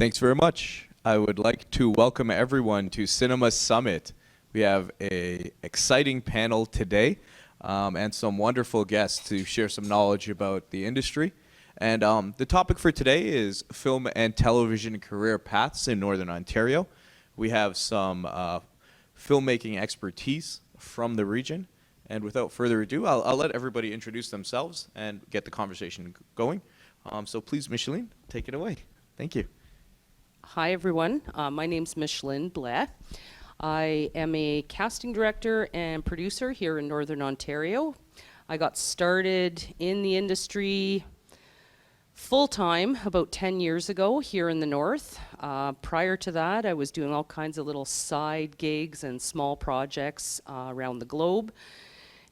Thanks very much. I would like to welcome everyone to Cinema Summit. We have an exciting panel today and some wonderful guests to share some knowledge about the industry. And the topic for today is film and television career paths in Northern Ontario. We have some filmmaking expertise from the region. And without further ado, I'll let everybody introduce themselves and get the conversation going. So please, Micheline, take it away. Thank you. Hi, everyone. My name's Micheline Blais. I am a casting director and producer here in Northern Ontario. I got started in the industry full-time about 10 years ago here in the North. Prior to that, I was doing all kinds of little side gigs and small projects around the globe.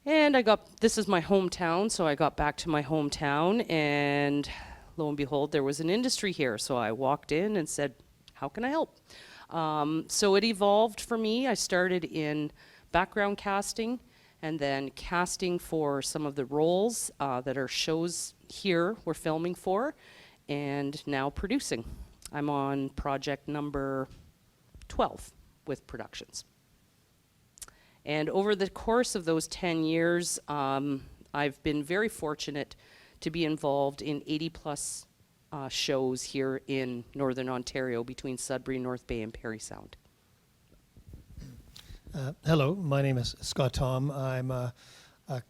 And this is my hometown, so I got back to my hometown, and lo and behold, there was an industry here. So I walked in and said, how can I help? So it evolved for me. I started in background casting and then casting for some of the roles that our shows here we're filming for, and now producing. I'm on project number 12 with productions. And over the course of those 10 years, I've been very fortunate to be involved in 80+ shows here in Northern Ontario between Sudbury, North Bay, and Parry Sound. Hello, my name is Scott Thom. I'm a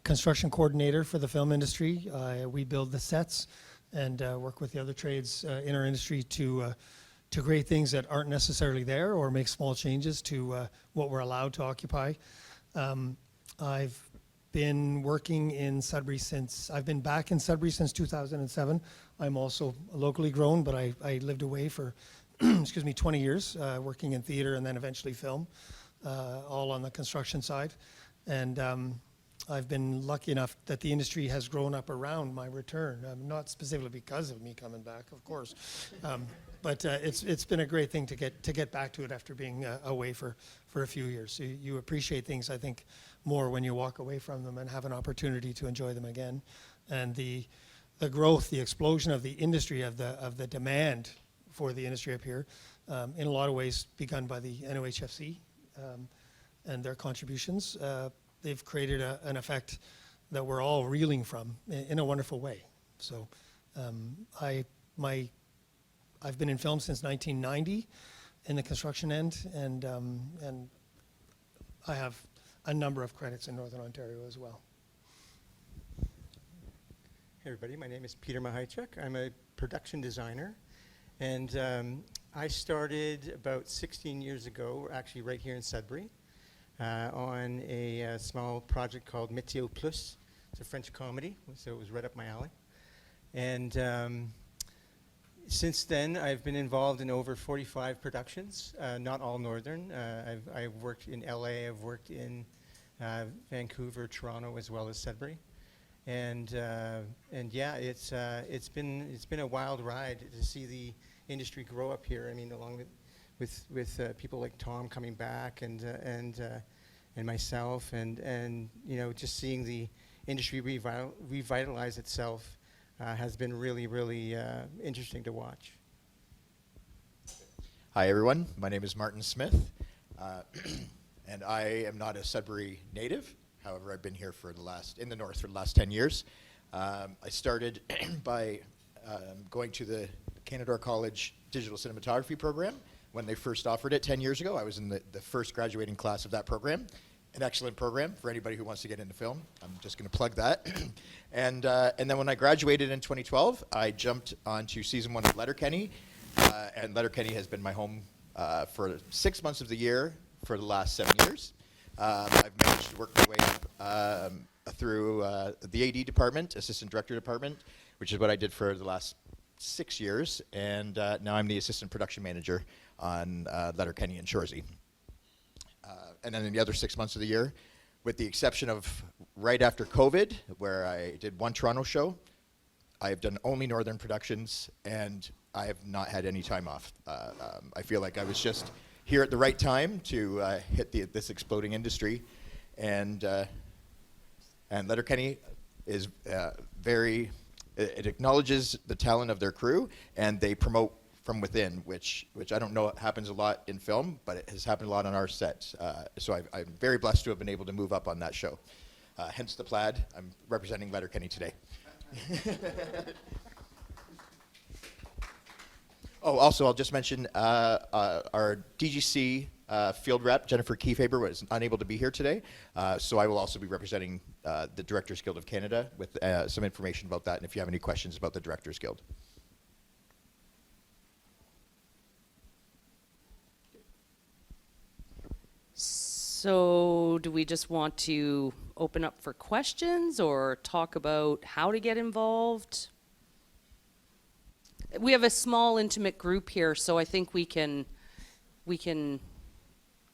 construction coordinator for the film industry. We build the sets and work with the other trades in our industry to create things that aren't necessarily there or make small changes to what we're allowed to occupy. I've been working in Sudbury I've been back in Sudbury since 2007. I'm also locally grown, but I lived away for, 20 years, working in theater and then eventually film, all on the construction side. And I've been lucky enough that the industry has grown up around my return, not specifically because of me coming back, of course. But it's been a great thing to get back to it after being away for a few years. So you appreciate things, I think, more when you walk away from them and have an opportunity to enjoy them again. And the growth, the explosion of the industry, of the demand for the industry up here, in a lot of ways begun by the NOHFC and their contributions. They've created an effect that we're all reeling from in a wonderful way. So I've been in film since 1990 in the construction end, and I have a number of credits in Northern Ontario as well. Hey everybody, my name is Peter Mahajchuk. I'm a production designer, and I started about 16 years ago, actually right here in Sudbury, on a small project called Météo Plus. It's a French comedy, so it was right up my alley. And since then, I've been involved in over 45 productions, not all Northern. I've worked in LA, I've worked in Vancouver, Toronto, as well as Sudbury. And yeah, it's been a wild ride to see the industry grow up here. I mean, along with people like Thom coming back and myself, and you know, just seeing the industry revitalize itself has been really, really interesting to watch. Hi everyone, my name is Martin Smith, and I am not a Sudbury native. However, I've been here in the north for the last 10 years. I started by going to the Canadore College Digital Cinematography program when they first offered it 10 years ago. I was in the first graduating class of that program. An excellent program for anybody who wants to get into film. I'm just going to plug that. And then when I graduated in 2012, I jumped onto season 1 of Letterkenny, and Letterkenny has been my home for 6 months of the year for the last 7 years. I've managed to work my way up through the AD department, assistant director department, which is what I did for the last 6 years, and now I'm the assistant production manager on Letterkenny and Shoresy. And then in the other 6 months of the year, with the exception of right after COVID, where I did one Toronto show, I have done only Northern productions, and I have not had any time off. I feel like I was just here at the right time to hit this exploding industry, and Letterkenny is it acknowledges the talent of their crew, and they promote from within, which I don't know happens a lot in film, but it has happened a lot on our set. So I'm very blessed to have been able to move up on that show. Hence the plaid. I'm representing Letterkenny today. Oh, also, I'll just mention our DGC field rep, Jennifer Kiefaber, was unable to be here today. So I will also be representing the Directors Guild of Canada with some information about that, and if you have any questions about the Directors Guild. So do we just want to open up for questions or talk about how to get involved? We have a small, intimate group here, so I think we can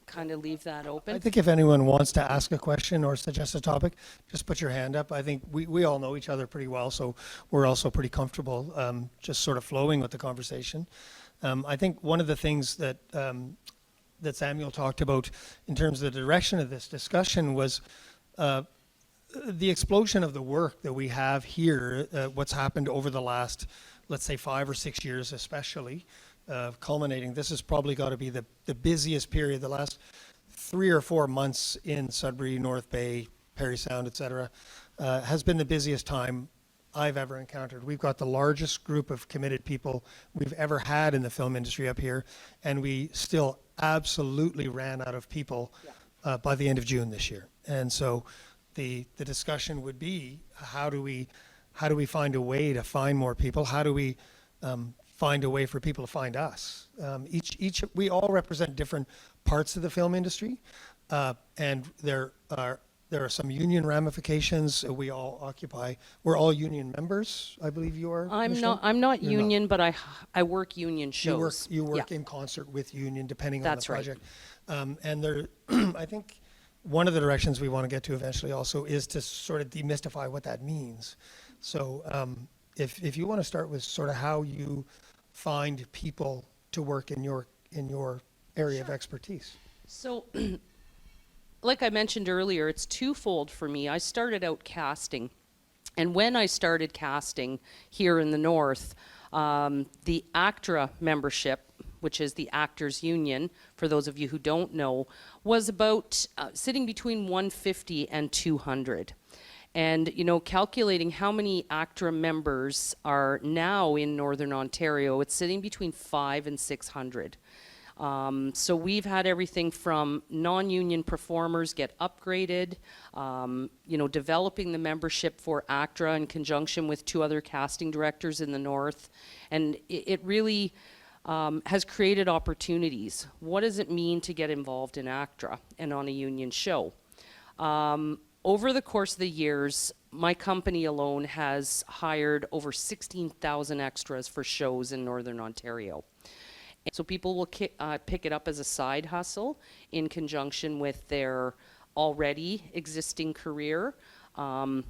kind of leave that open. I think if anyone wants to ask a question or suggest a topic, just put your hand up. I think we all know each other pretty well, so we're also pretty comfortable just sort of flowing with the conversation. I think one of the things that that Samuel talked about in terms of the direction of this discussion was the explosion of the work that we have here, what's happened over the last, let's say, 5 or 6 years especially, culminating. This has probably got to be the busiest period, the last 3 or 4 months in Sudbury, North Bay, Parry Sound, etc., has been the busiest time I've ever encountered. We've got the largest group of committed people we've ever had in the film industry up here, and we still absolutely ran out of people by the end of June this year. And so the discussion would be, how do we find a way to find more people? How do we find a way for people to find us? We all represent different parts of the film industry, and there are some union ramifications. We're all union members, I believe you are. I'm Micheline? not You're union, but I work union shows. You work Yeah. in concert with union, depending That's on right. the project. And there, I think one of the directions we want to get to eventually also is to sort of demystify what that means. So if you want to start with sort of how you find people to work in your area of expertise. So, like I mentioned earlier, it's twofold for me. I started out casting, and when I started casting here in the North, the ACTRA membership, which is the Actors Union, for those of you who don't know, was about sitting between 150 and 200. And, calculating how many ACTRA members are now in Northern Ontario, it's sitting between 500 and 600. So we've had everything from non-union performers get upgraded, developing the membership for ACTRA in conjunction with 2 other casting directors in the North. And it really has created opportunities. What does it mean to get involved in ACTRA and on a union show? Over the course of the years, my company alone has hired over 16,000 extras for shows in Northern Ontario. So people will pick it up as a side hustle in conjunction with their already existing career. I'll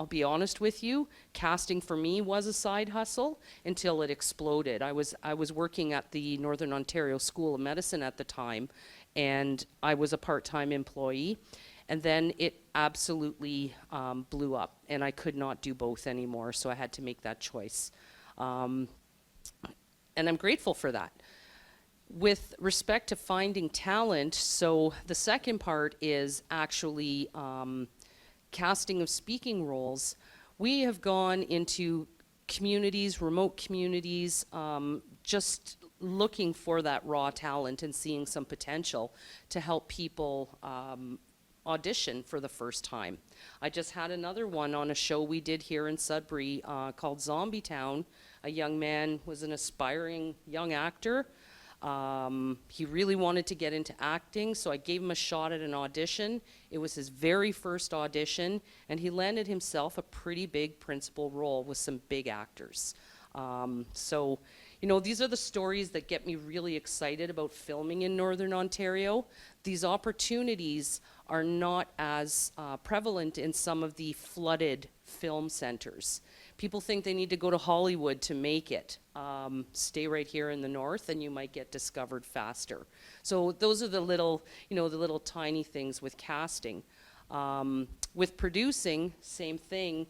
be honest with you, casting for me was a side hustle until it exploded. I was working at the Northern Ontario School of Medicine at the time, and I was a part-time employee. And then it absolutely blew up, and I could not do both anymore, so I had to make that choice. And I'm grateful for that. With respect to finding talent, so the second part is actually casting of speaking roles. We have gone into communities, remote communities, just looking for that raw talent and seeing some potential to help people audition for the first time. I just had another one on a show we did here in Sudbury called Zombie Town. A young man was an aspiring young actor. He really wanted to get into acting, so I gave him a shot at an audition. It was his very first audition, and he landed himself a pretty big principal role with some big actors. So, these are the stories that get me really excited about filming in Northern Ontario. These opportunities are not as prevalent in some of the flooded film centers. People think they need to go to Hollywood to make it. Stay right here in the North and you might get discovered faster. So those are the little, the little tiny things with casting. With producing, same thing.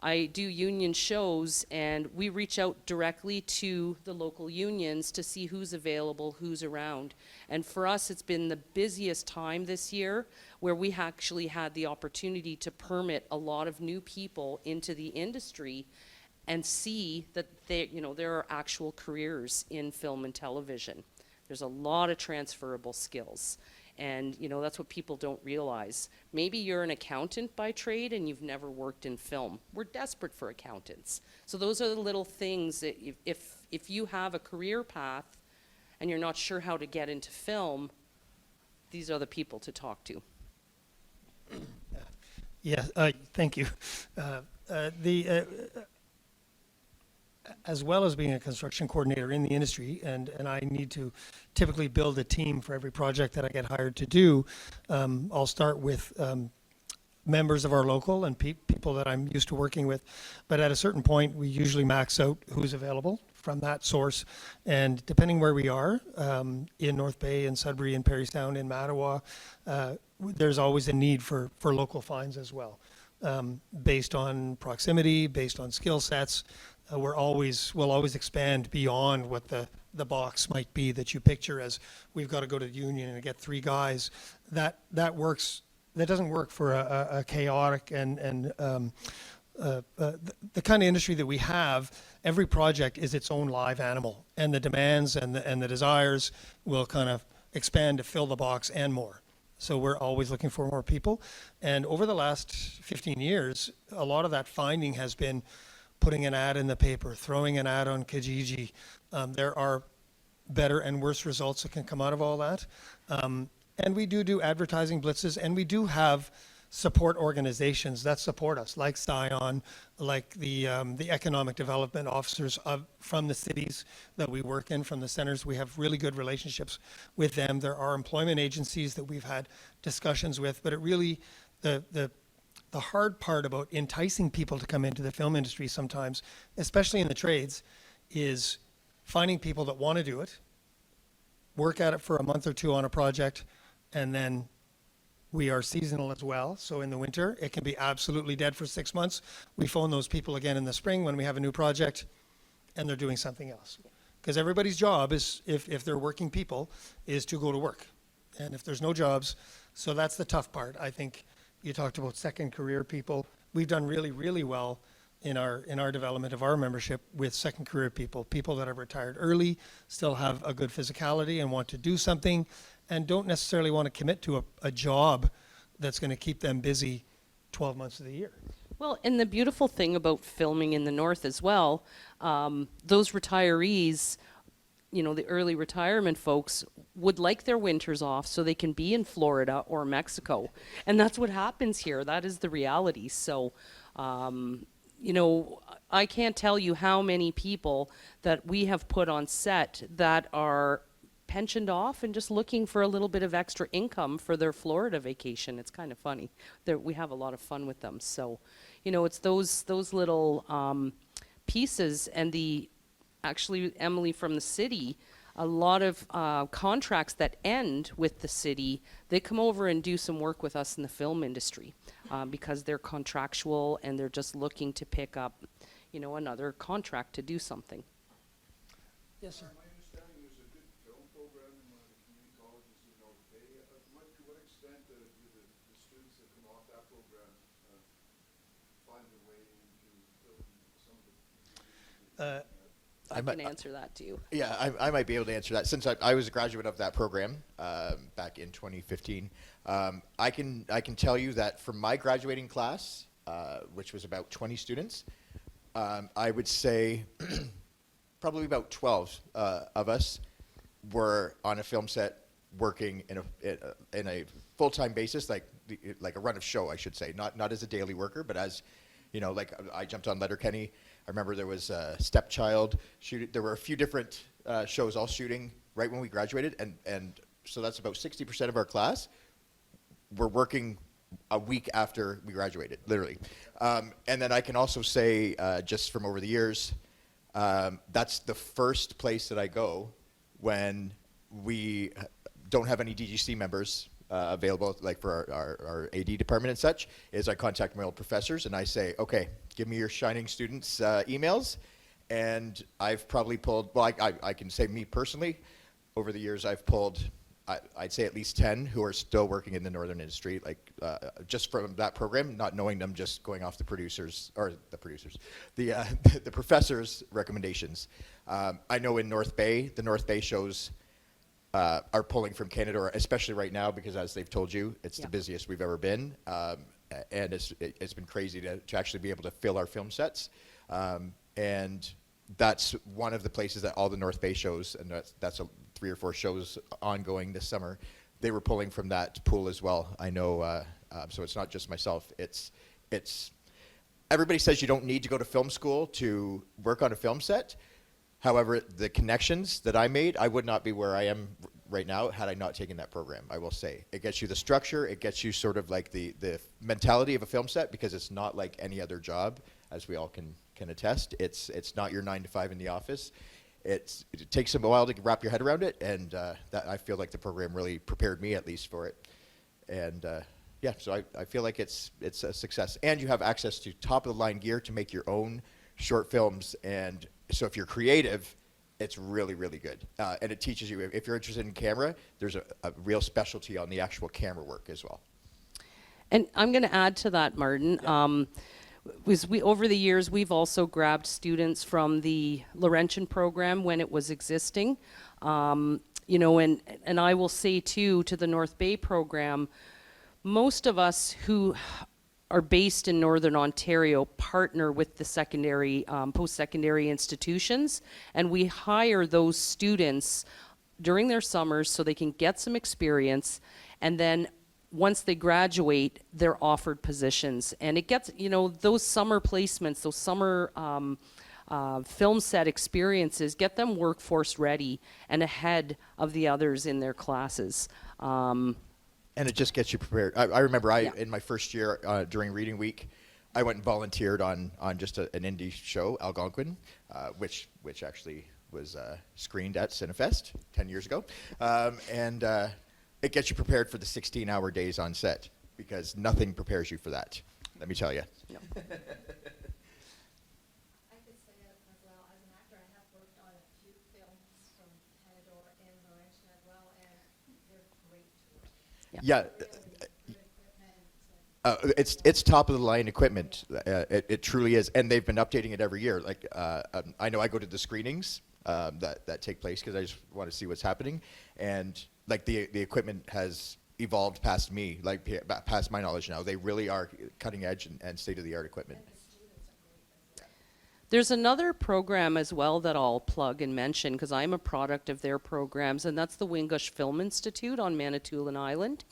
I do union shows, and we reach out directly to the local unions to see who's available, who's around. And for us, it's been the busiest time this year, where we actually had the opportunity to permit a lot of new people into the industry and see that there are actual careers in film and television. There's a lot of transferable skills. And that's what people don't realize. Maybe you're an accountant by trade and you've never worked in film. We're desperate for accountants. So those are the little things that if you have a career path and you're not sure how to get into film, these are the people to talk to. Yeah, thank you. As well as being a construction coordinator in the industry, and I need to typically build a team for every project that I get hired to do, I'll start with members of our local and people that I'm used to working with. But at a certain point, we usually max out who's available from that source. And depending where we are, in North Bay, in Sudbury, in Parrystown, in Mattawa, there's always a need for local finds as well. Based on proximity, based on skill sets, we'll always expand beyond what the box might be that you picture as we've got to go to the union and get 3 guys. That doesn't work for a chaotic and the kind of industry that we have. Every project is its own live animal, and the demands and the desires will kind of expand to fill the box and more. So we're always looking for more people. And over the last 15 years, a lot of that finding has been putting an ad in the paper, throwing an ad on Kijiji. There are better and worse results that can come out of all that. And we do advertising blitzes, and we do have support organizations that support us, like Scion, like the economic development officers from the cities that we work in, from the centers. We have really good relationships with them. There are employment agencies that we've had discussions with, but it really, the hard part about enticing people to come into the film industry sometimes, especially in the trades, is finding people that want to do it, work at it for a month or 2 on a project, and then we are seasonal as well. So in the winter, it can be absolutely dead for 6 months. We phone those people again in the spring when we have a new project, and they're doing something else. Because everybody's job is, if they're working people, is to go to work. And if there's no jobs, so that's the tough part. I think you talked about second career people. We've done really, really well in our development of our membership with second career people that have retired early, still have a good physicality and want to do something, and don't necessarily want to commit to a job that's going to keep them busy 12 months of the year. Well, and the beautiful thing about filming in the north as well, those retirees, the early retirement folks would like their winters off so they can be in Florida or Mexico. And that's what happens here. That is the reality. So, I can't tell you how many people that we have put on set that are pensioned off and just looking for a little bit of extra income for their Florida vacation. It's kind of funny. We have a lot of fun with them. So, it's those little pieces, and actually, Emily, from the city, a lot of contracts that end with the city, they come over and do some work with us in the film industry because they're contractual and they're just looking to pick up, another contract to do something. Yes, sir. My understanding there's a good film program in one of the community colleges in North Bay. To what extent do the students that come off that program find their way into film, some of the I can answer that too. Yeah, I might be able to answer that. Since I was a graduate of that program back in 2015, I can tell you that from my graduating class, which was about 20 students, I would say probably about 12 of us were on a film set working in a full-time basis, like a run of show, I should say, not as a daily worker, but as like I jumped on Letterkenny. I remember there was Stepchild shooting. There were a few different shows all shooting right when we graduated, and so that's about 60% of our class were working a week after we graduated, literally. And then I can also say, just from over the years, that's the first place that I go when we don't have any DGC members available, like for our AD department and such, is I contact my old professors and I say, okay, give me your shining students' emails. And I've probably pulled, well, I can say me personally, over the years I've pulled, I'd say at least 10 who are still working in the northern industry, like just from that program, not knowing them, just going off the the professors' recommendations. I know in North Bay, the North Bay shows are pulling from Canada, or especially right now, because as they've told you, it's the busiest we've ever been. And it's been crazy to actually be able to fill our film sets. And that's one of the places that all the North Bay shows, and that's 3 or 4 shows ongoing this summer, they were pulling from that pool as well. I know, so it's not just myself. It's everybody says you don't need to go to film school to work on a film set. However, the connections that I made, I would not be where I am right now had I not taken that program, I will say. It gets you the structure, it gets you sort of like the mentality of a film set, because it's not like any other job, as we all can attest. It's not your 9 to 5 in the office. It takes a while to wrap your head around it, and that I feel like the program really prepared me at least for it. And yeah, so I feel like it's a success. And you have access to top of the line gear to make your own short films, and so if you're creative, it's really, really good. And it teaches you, if you're interested in camera, there's a real specialty on the actual camera work as well. And I'm going to add to that, Martin. Yeah. Over the years, we've also grabbed students from the Laurentian program when it was existing. And I will say too, to the North Bay program, most of us who are based in Northern Ontario partner with the secondary, post-secondary institutions, and we hire those students during their summers so they can get some experience, and then once they graduate, they're offered positions. And it gets, those summer placements, those summer film set experiences, get them workforce ready and ahead of the others in their classes. And it just gets you prepared. I remember in my first year during reading week, I went and volunteered on just an indie show, Algonquin, which actually was screened at Cinéfest 10 years ago. And it gets you prepared for the 16-hour days on set, because nothing prepares you for that, let me tell you. Yeah. I could say it as well. As an actor, I have worked on a few films from Canada and Laurentian as well, and they're great to work with. Yeah. It's top of the line equipment. It truly is, and they've been updating it every year. Like I know I go to the screenings that take place because I just want to see what's happening, and like the equipment has evolved past me, like past my knowledge now. They really are cutting edge and state of the art equipment. There's another program as well that I'll plug and mention, because I'm a product of their programs, and that's the Wingush Film Institute on Manitoulin Island.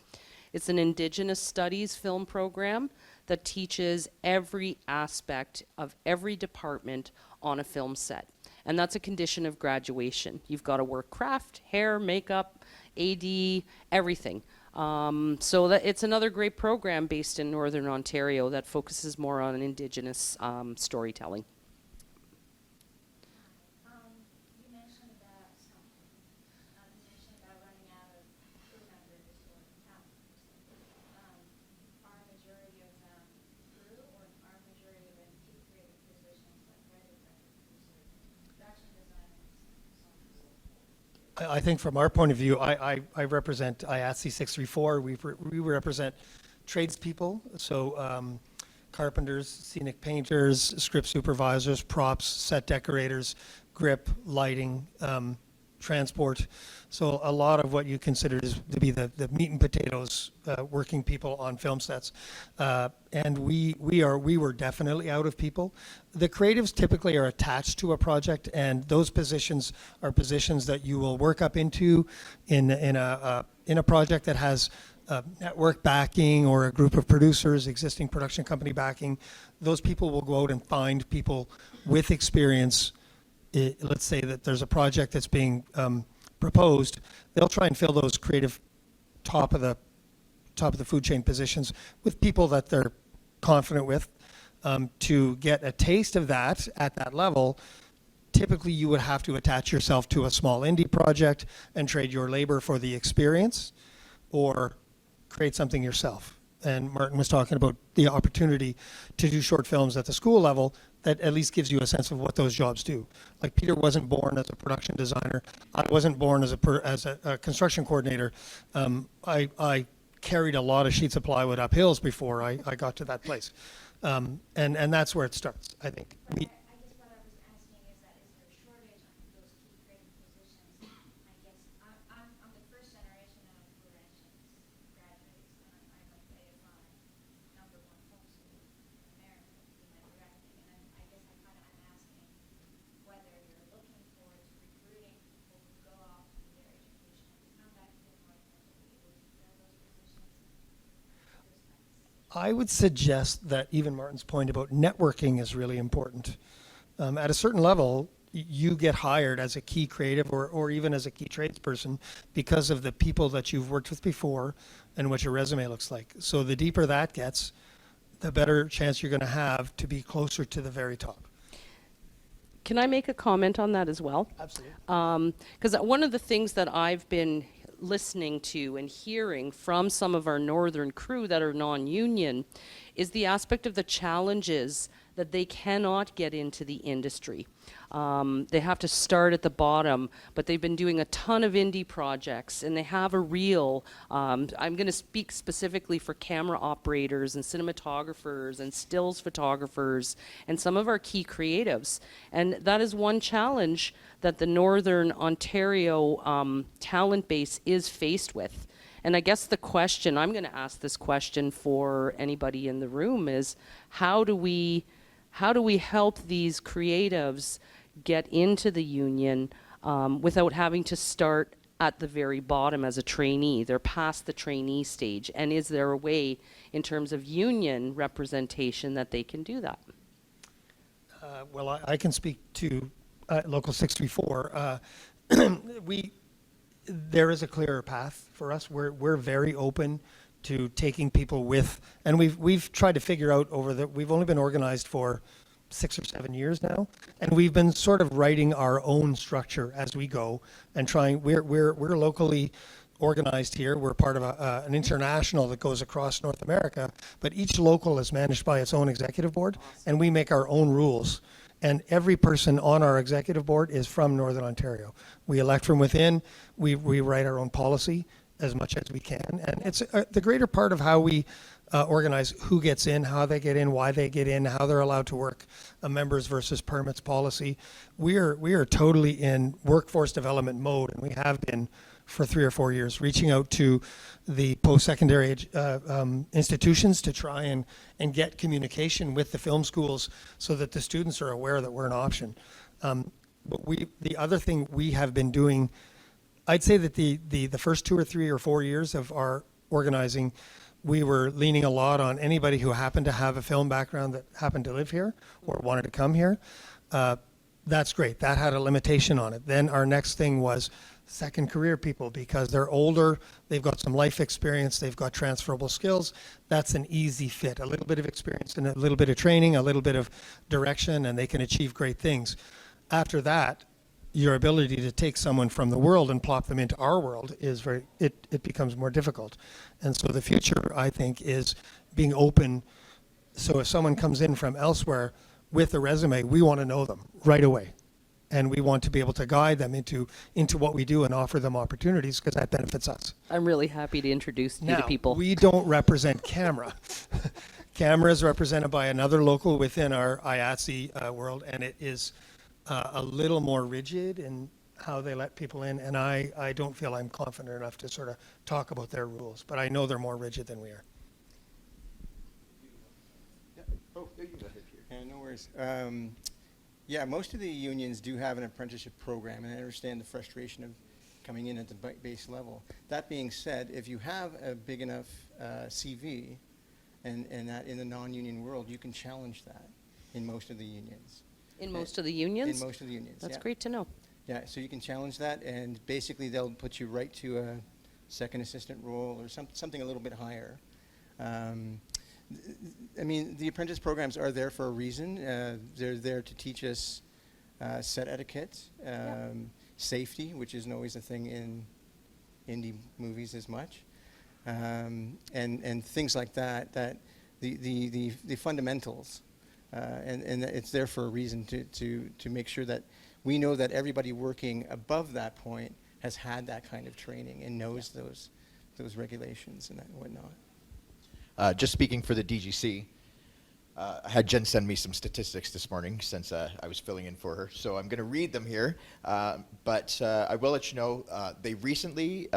It's an Indigenous Studies film program that teaches every aspect of every department on a film set. And that's a condition of graduation. You've got to work craft, hair, makeup, AD, everything. So it's another great program based in Northern Ontario that focuses more on Indigenous storytelling. You mentioned about running out of crew members or cast. Are a majority of them crew, or are a majority of them creative positions like writer, producer, production designers, so on and so forth? I think from our point of view, I represent IATSE 634. We represent tradespeople, so carpenters, scenic painters, script supervisors, props, set decorators, grip, lighting, transport. So a lot of what you consider to be the meat and potatoes working people on film sets. And we were definitely out of people. The creatives typically are attached to a project, and those positions are positions that you will work up into in a project that has network backing or a group of producers, existing production company backing. Those people will go out and find people with experience. Let's say that there's a project that's being proposed, they'll try and fill those creative top of the food chain positions with people that they're confident with. To get a taste of that at that level, typically you would have to attach yourself to a small indie project and trade your labor for the experience, or create something yourself. And Martin was talking about the opportunity to do short films at the school level that at least gives you a sense of what those jobs do. Like Peter wasn't born as a production designer. I wasn't born as a construction coordinator. I carried a lot of sheets of plywood up hills before I got to that place. And that's where it starts, I think. I guess what I was asking is that is there a shortage on those key creative positions? I guess I'm the first generation of Laurentians graduates, and I'm a AFI #1 homeschool in America in my directing, and I guess I'm asking whether you're looking forward to recruiting people who go off to their education and come back to the North and to be able to fill those positions. I would suggest that even Martin's point about networking is really important. At a certain level, you get hired as a key creative or even as a key tradesperson because of the people that you've worked with before and what your resume looks like. So the deeper that gets, the better chance you're going to have to be closer to the very top. Can I make a comment on that as well? Absolutely. Because one of the things that I've been listening to and hearing from some of our northern crew that are non-union is the aspect of the challenges that they cannot get into the industry. They have to start at the bottom, but they've been doing a ton of indie projects, and they have a real, I'm going to speak specifically for camera operators and cinematographers and stills photographers and some of our key creatives. And that is one challenge that the Northern Ontario talent base is faced with. And I guess the question, I'm going to ask this question for anybody in the room, is how do we help these creatives get into the union without having to start at the very bottom as a trainee? They're past the trainee stage. And is there a way in terms of union representation that they can do that? Well, I can speak to Local 634. There is a clearer path for us. We're very open to taking people with, and we've tried to figure out we've only been organized for 6 or 7 years now, and we've been sort of writing our own structure as we go and trying. We're locally organized here. We're part of an international that goes across North America, but each local is managed by its own executive board, and we make our own rules. And every person on our executive board is from Northern Ontario. We elect from within. We write our own policy as much as we can. And it's the greater part of how we organize who gets in, how they get in, why they get in, how they're allowed to work, a members versus permits policy. We are totally in workforce development mode, and we have been for 3 or 4 years, reaching out to the post-secondary institutions to try and get communication with the film schools so that the students are aware that we're an option. But the other thing we have been doing, I'd say that the first 2 or 3 or 4 years of our organizing, we were leaning a lot on anybody who happened to have a film background that happened to live here or wanted to come here. That's great. That had a limitation on it. Then our next thing was second career people, because they're older, they've got some life experience, they've got transferable skills. That's an easy fit. A little bit of experience and a little bit of training, a little bit of direction, and they can achieve great things. After that, your ability to take someone from the world and plop them into our world is it becomes more difficult. And so the future, I think, is being open. So if someone comes in from elsewhere with a resume, we want to know them right away. And we want to be able to guide them into what we do and offer them opportunities, because that benefits us. I'm really happy to introduce you to Now, people. we don't represent camera. Camera is represented by another local within our IATSE world, and it is a little more rigid in how they let people in, and I don't feel I'm confident enough to sort of talk about their rules, but I know they're more rigid than we are. Oh, there you go ahead here. Yeah, no worries. Yeah, most of the unions do have an apprenticeship program, and I understand the frustration of coming in at the base level. That being said, if you have a big enough CV and that in the non-union world, you can challenge that in most of the unions. In most of the unions? In most of the unions, That's yeah. great to know. Yeah, so you can challenge that, and basically they'll put you right to a second assistant role or something a little bit higher. I mean, the apprentice programs are there for a reason. They're there to teach us set etiquette, safety, which isn't always a thing in indie movies as much. and things like that, that the fundamentals, and it's there for a reason to make sure that we know that everybody working above that point has had that kind of training and knows those regulations and whatnot. Just speaking for the DGC, I had Jen send me some statistics this morning since I was filling in for her, so I'm going to read them here. But I will let you know, they recently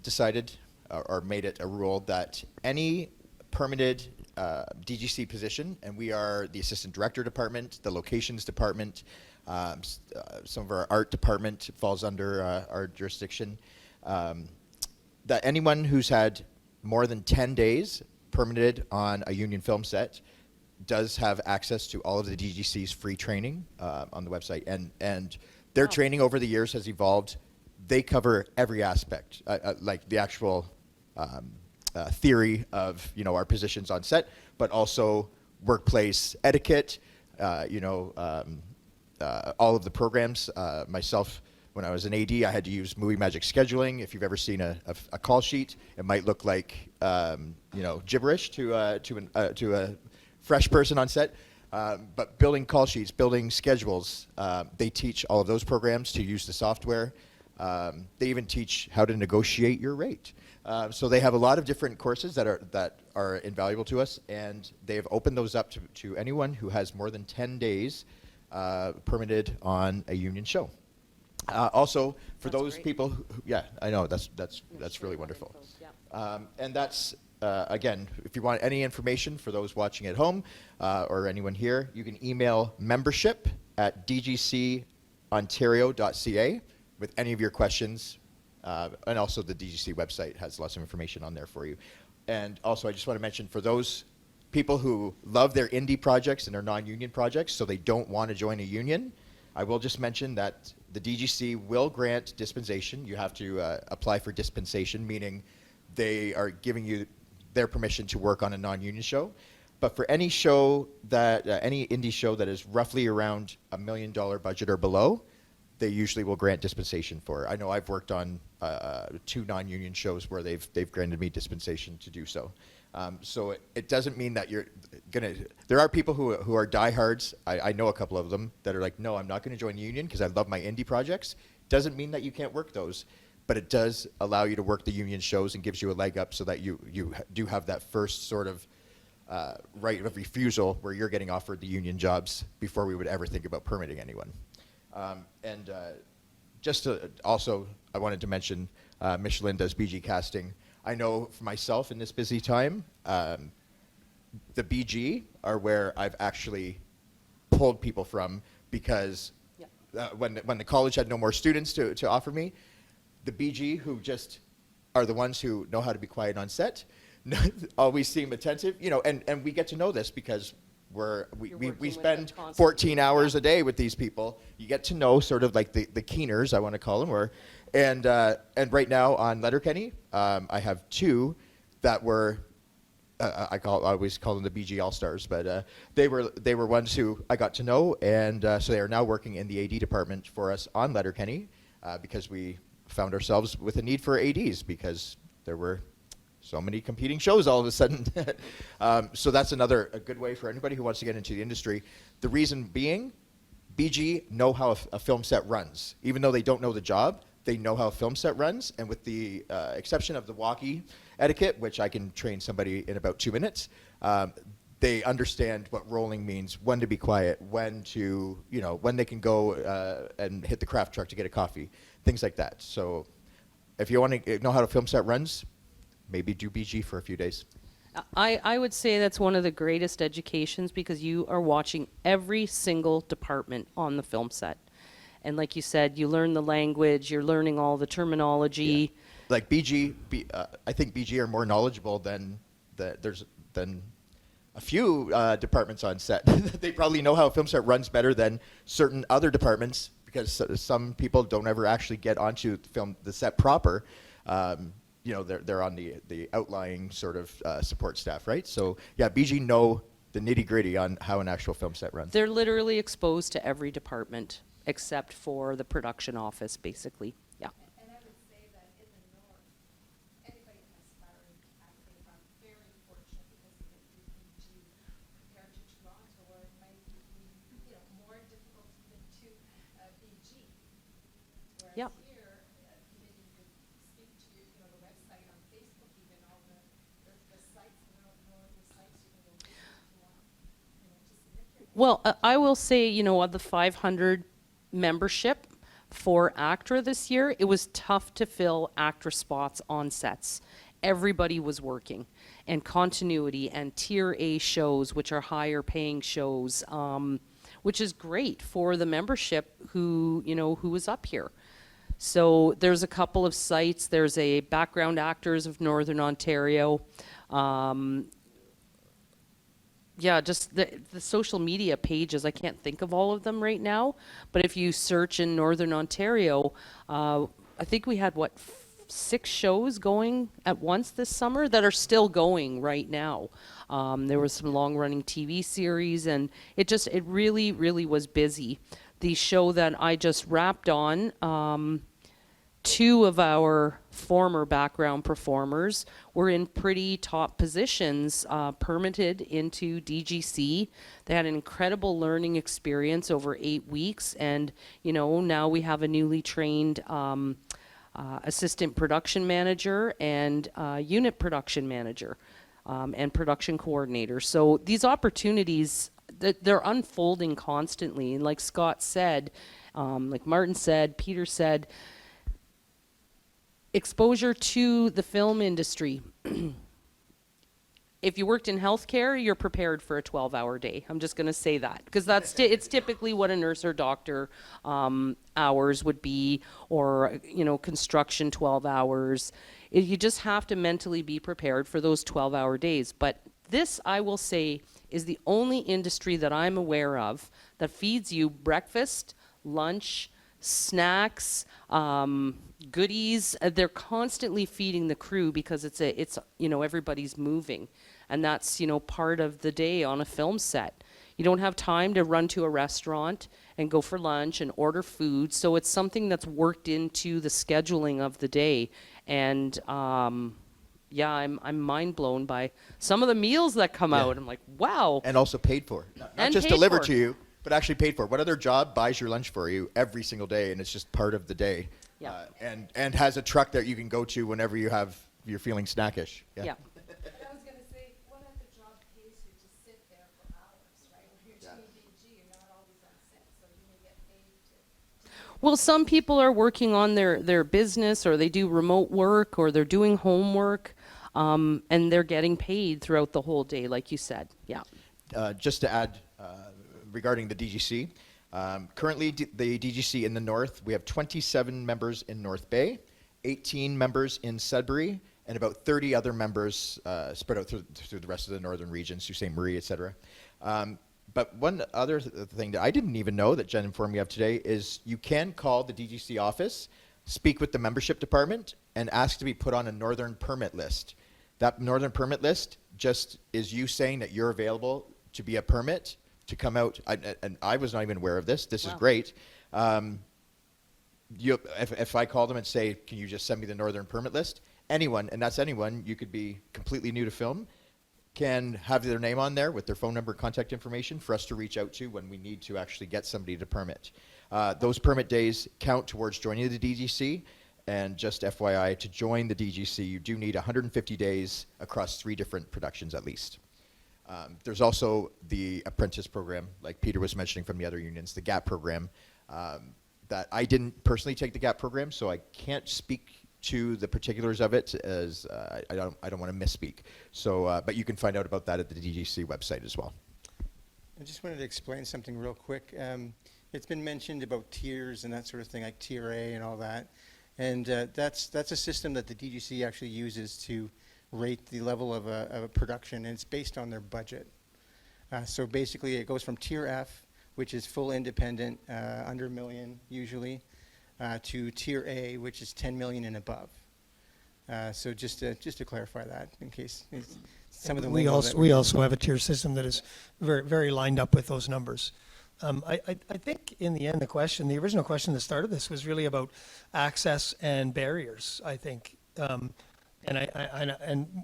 decided or made it a rule that any permitted DGC position, and we are the assistant director department, the locations department, some of our art department falls under our jurisdiction, that anyone who's had more than 10 days permitted on a union film set does have access to all of the DGC's free training on the website, and their training over the years has evolved. They cover every aspect, like the actual theory of our positions on set, but also workplace etiquette. All of the programs. Myself, when I was an AD, I had to use Movie Magic scheduling. If you've ever seen a call sheet, it might look like gibberish to a fresh person on set. But building call sheets, building schedules, they teach all of those programs to use the software. They even teach how to negotiate your rate. So they have a lot of different courses that are invaluable to us, and they have opened those up to anyone who has more than 10 days permitted on a union show. Also, for That's those great. people who, yeah, I know, that's really wonderful. And that's, again, if you want any information for those watching at home or anyone here, you can email membership@dgcontario.ca with any of your questions. And also the DGC website has lots of information on there for you. And also, I just want to mention, for those people who love their indie projects and their non-union projects, so they don't want to join a union, I will just mention that the DGC will grant dispensation. You have to apply for dispensation, meaning they are giving you their permission to work on a non-union show. But for any show that, any indie show that is roughly around $1 million budget or below, they usually will grant dispensation for. I know I've worked on 2 non-union shows where they've granted me dispensation to do so. So it doesn't mean that you're gonna. There are people who are diehards. I know a couple of them that are like, no, I'm not going to join the union because I love my indie projects. Doesn't mean that you can't work those, but it does allow you to work the union shows and gives you a leg up so that you do have that first sort of right of refusal where you're getting offered the union jobs before we would ever think about permitting anyone. Just to also, I wanted to mention, Micheline does BG casting. I know for myself in this busy time, the BG are where I've actually pulled people from because when the college had no more students to offer me, the BG who just are the ones who know how to be quiet on set, always seem attentive, and we get to know this because we spend 14 hours a day with these people. You get to know sort of like the keeners, I want to call them, and right now on Letterkenny, I have 2 that were I always call them the BG All-Stars, but they were ones who I got to know, and so they are now working in the AD department for us on Letterkenny because we found ourselves with a need for ADs because there were so many competing shows all of a sudden. So that's a good way for anybody who wants to get into the industry. The reason being, BG know how a film set runs. Even though they don't know the job, they know how a film set runs, and with the exception of the walkie etiquette, which I can train somebody in about 2 minutes, they understand what rolling means, when to be quiet, when they can go and hit the craft truck to get a coffee, things like that. So if you want to know how a film set runs, maybe do BG for a few days. I would say that's one of the greatest educations because you are watching every single department on the film set. And like you said, you learn the language, you're learning all the terminology. Yeah. Like BG, I think BG are more knowledgeable than a few departments on set. They probably know how a film set runs better than certain other departments because some people don't ever actually get onto the set proper. They're on the outlying sort of support staff, right? So yeah, BG know the nitty gritty on how an actual film set runs. They're literally exposed to every department except for the production office, basically. Yeah. And I would say that in the north, anybody can aspire Yeah. Here, even you could speak to, the website on Facebook, even all the sites, know the sites you can go visit if you want, to submit your. Well, I will say, of the 500 membership for ACTRA this year, it was tough to fill ACTRA spots on sets. Everybody was working, and continuity and tier A shows, which are higher paying shows, which is great for the membership who was up here. So there's a couple of sites. There's a Background Actors of Northern Ontario. Just the social media pages. I can't think of all of them right now, but if you search in Northern Ontario, I think we had 6 shows going at once this summer that are still going right now. There was some long-running TV series, and it really, really was busy. The show that I just wrapped on, 2 of our former background performers were in pretty top positions, permitted into DGC. They had an incredible learning experience over 8 weeks, and now we have a newly trained assistant production manager and unit production manager and production coordinator. So these opportunities, they're unfolding constantly. And like Scott said, like Martin said, Peter said, exposure to the film industry. If you worked in healthcare, you're prepared for a 12-hour day. I'm just going to say that because it's typically what a nurse or doctor hours would be, or construction 12 hours. You just have to mentally be prepared for those 12-hour days. But this, I will say, is the only industry that I'm aware of that feeds you breakfast, lunch, snacks, goodies. They're constantly feeding the crew because it's everybody's moving. And that's, part of the day on a film set. You don't have time to run to a restaurant and go for lunch and order food. So it's something that's worked into the scheduling of the day. And I'm mind blown by some of the meals that come out. I'm like, wow. And also paid for. Not just delivered to you, but actually paid for. What other job buys your lunch for you every single day, and it's just part of the day? Yeah. And has a truck that you can go to whenever you're feeling snackish. Yeah. I was going to say, what other job pays you to sit there for hours, right? When you're doing DG, you're not always on set, so you may get paid to. Well, some people are working on their business, or they do remote work, or they're doing homework, and they're getting paid throughout the whole day, like you said. Yeah. Just to add, regarding the DGC, currently the DGC in the north, we have 27 members in North Bay, 18 members in Sudbury, and about 30 other members spread out through the rest of the northern regions, Sault Ste. Marie, etc. But one other thing that I didn't even know that Jen informed me of today is you can call the DGC office, speak with the membership department, and ask to be put on a northern permit list. That northern permit list just is you saying that you're available to be a permit to come out. And I was not even aware of this. This is great. If I call them and say, can you just send me the northern permit list? Anyone, and that's anyone, you could be completely new to film, can have their name on there with their phone number, contact information for us to reach out to when we need to actually get somebody to permit. Those permit days count towards joining the DGC. And just FYI, to join the DGC, you do need 150 days across 3 different productions at least. There's also the apprentice program, like Peter was mentioning from the other unions, the GAP program. That I didn't personally take the GAP program, so I can't speak to the particulars of it, as I don't want to misspeak. So, but you can find out about that at the DGC website as well. I just wanted to explain something real quick. It's been mentioned about tiers and that sort of thing, like tier A and all that. And that's a system that the DGC actually uses to rate the level of a production, and it's based on their budget. So basically it goes from tier F, which is full independent, under $1 million usually, to tier A, which is 10 million and above. So just to clarify that, in case some of them we also have a tier system that is very, very lined up with those numbers. I think in the end, the original question that started this was really about access and barriers, I think. And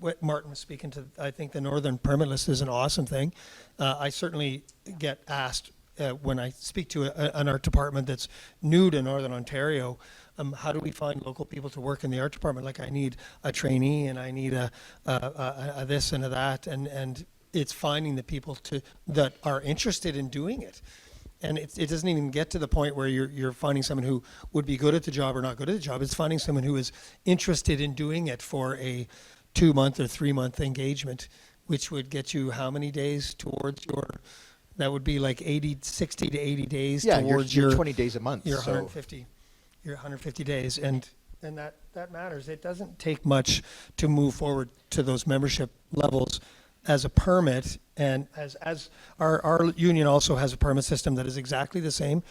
what Martin was speaking to, I think the Northern Permit List is an awesome thing. I certainly get asked when I speak to an art department that's new to Northern Ontario, How do we find local people to work in the art department? Like, I need a trainee and I need a this and a that, and it's finding the people that are interested in doing it. And it doesn't even get to the point where you're finding someone who would be good at the job or not good at the job. It's finding someone who is interested in doing it for a 2-month or 3-month engagement, which would get you how many days towards that would be like 60 to 80 days towards you're 20 days a month. Your so 150 days. And that matters. It doesn't take much to move forward to those membership levels as a permit, and as our union also has a permit system that is exactly the same.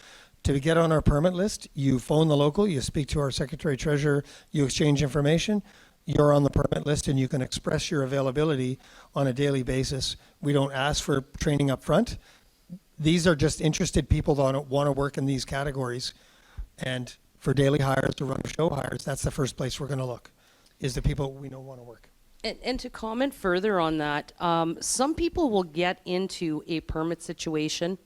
To get on our permit list, you phone the local, you speak to our secretary treasurer, you exchange information, you're on the permit list, and you can express your availability on a daily basis. We don't ask for training up front. These are just interested people that want to work in these categories. And for daily hires to run show hires, that's the first place we're going to look, is the people we know want to work. And to comment further on that, some people will get into a permit situation,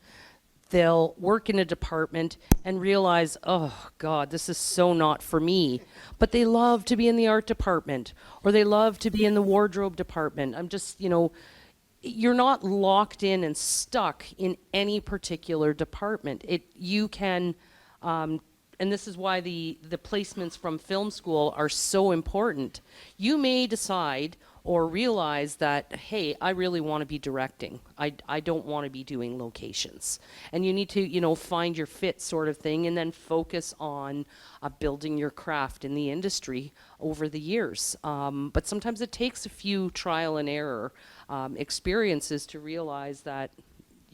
they'll work in a department and realize, oh God, this is so not for me. But they love to be in the art department, or they love to be in the wardrobe department. I'm just, you're not locked in and stuck in any particular department. You can, and this is why the placements from film school are so important. You may decide or realize that, hey, I really want to be directing. I don't want to be doing locations. And you need to, find your fit sort of thing, and then focus on building your craft in the industry over the years. But sometimes it takes a few trial and error experiences to realize that,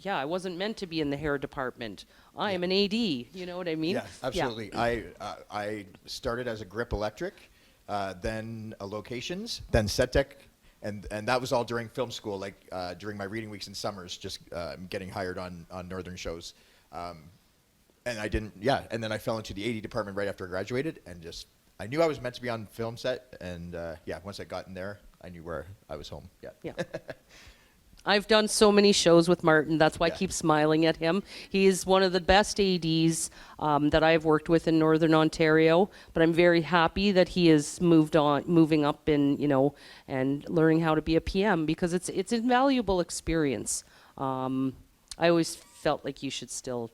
yeah, I wasn't meant to be in the hair department. I am an AD. You know what I mean? Yeah, absolutely. Yeah. I started as a grip electric, then a locations, then set tech, and that was all during film school, like during my reading weeks and summers, just getting hired on northern shows. And I didn't, and then I fell into the AD department right after I graduated, and I knew I was meant to be on film set, and once I got in there, I knew where I was home. Yeah. I've done so many shows with Martin. That's why I keep smiling at him. He's one of the best ADs that I've worked with in Northern Ontario. But I'm very happy that he is moving up in, and learning how to be a PM, because it's invaluable experience. I always felt like you should still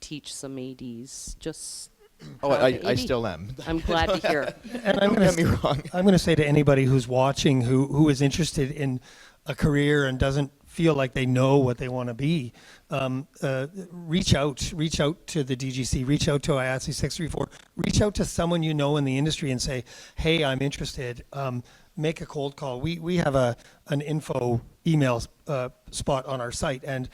teach some ADs. Just I still am. I'm glad to hear. And Don't get me wrong. I'm going to say to anybody who's watching who is interested in a career and doesn't feel like they know what they want to be, reach out to the DGC, reach out to IATSE 634, reach out to someone you know in the industry and say, hey, I'm interested. Make a cold call. We have an info email spot on our site, and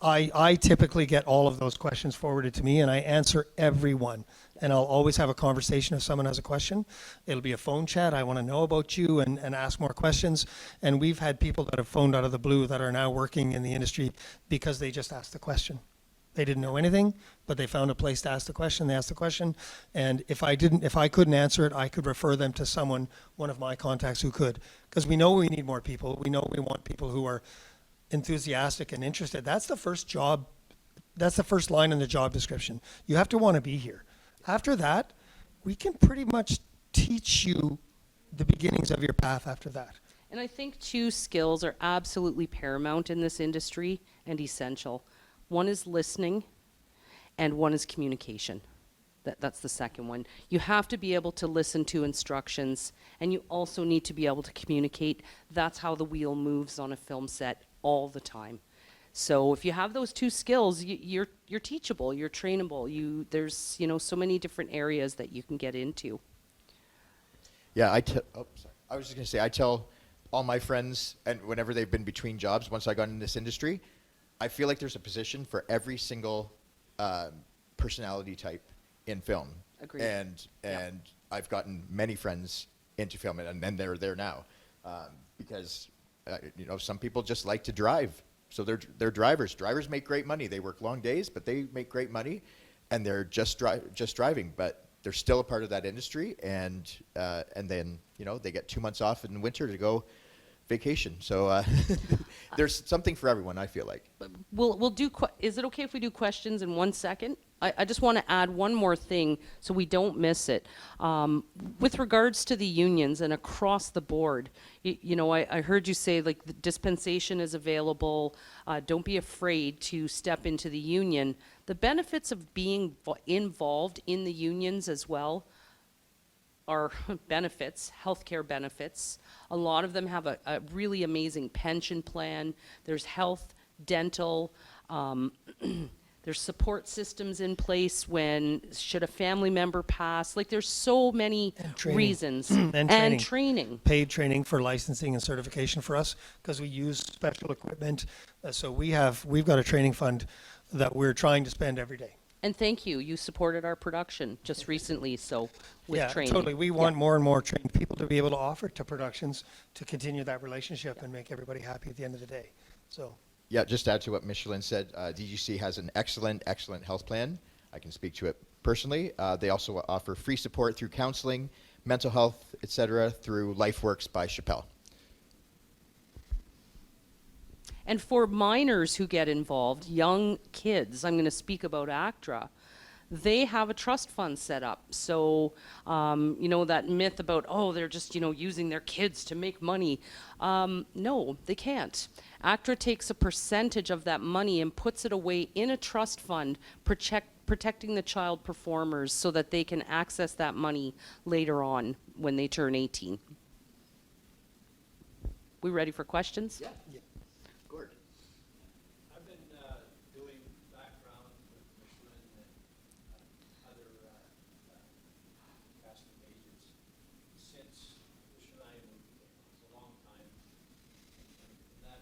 I typically get all of those questions forwarded to me, and I answer everyone. And I'll always have a conversation if someone has a question. It'll be a phone chat. I want to know about you and ask more questions. And we've had people that have phoned out of the blue that are now working in the industry because they just asked the question. They didn't know anything, but they found a place to ask the question. They asked the question. And if I couldn't answer it, I could refer them to someone, one of my contacts who could. Because we know we need more people. We know we want people who are enthusiastic and interested. That's the first job. That's the first line in the job description. You have to want to be here. After that, we can pretty much teach you the beginnings of your path after that. And I think 2 skills are absolutely paramount in this industry and essential. One is listening, and one is communication. That's the second one. You have to be able to listen to instructions, and you also need to be able to communicate. That's how the wheel moves on a film set all the time. So if you have those 2 skills, you're teachable, you're trainable. There's so many different areas that you can get into. Yeah, I was just gonna say, I tell all my friends, and whenever they've been between jobs, once I got in this industry, I feel like there's a position for every single personality type in film. Agreed. And I've gotten many friends into film, and they're there now, because some people just like to drive. So they're drivers. Drivers make great money. They work long days, but they make great money, and they're just driving. But they're still a part of that industry, and then they get 2 months off in the winter to go vacation. So there's something for everyone, I feel like. We'll do, is it okay if we do questions in 1 second? I just want to add one more thing so we don't miss it. With regards to the unions and across the board, you know, I heard you say like the dispensation is available. Don't be afraid to step into the union. The benefits of being involved in the unions as well are benefits, healthcare benefits. A lot of them have a really amazing pension plan. There's health, dental, there's support systems in place when, should a family member pass, like there's so many training. reasons. And training. Paid training for licensing and certification for us because we use special equipment. So we've got a training fund that we're trying to spend every day. And thank you, you supported our production just recently, so with training. Totally. We want more and more trained people to be able to offer to productions to continue that relationship and make everybody happy at the end of the day. So. Yeah, just to add to what Micheline said, DGC has an excellent health plan. I can speak to it personally. They also offer free support through counseling, mental health, etc., through LifeWorks by Chappelle. And for minors who get involved, young kids, I'm going to speak about ACTRA, they have a trust fund set up. So, you know, that myth about, oh, they're just, you know, using their kids to make money. No, they can't. ACTRA takes a percentage of that money and puts it away in a trust fund, protecting the child performers so that they can access that money later on when they turn 18. We ready for questions? Yeah. Gord. I've been doing background with Micheline and other casting agents since the Schneider movie came out. It's a long time. And that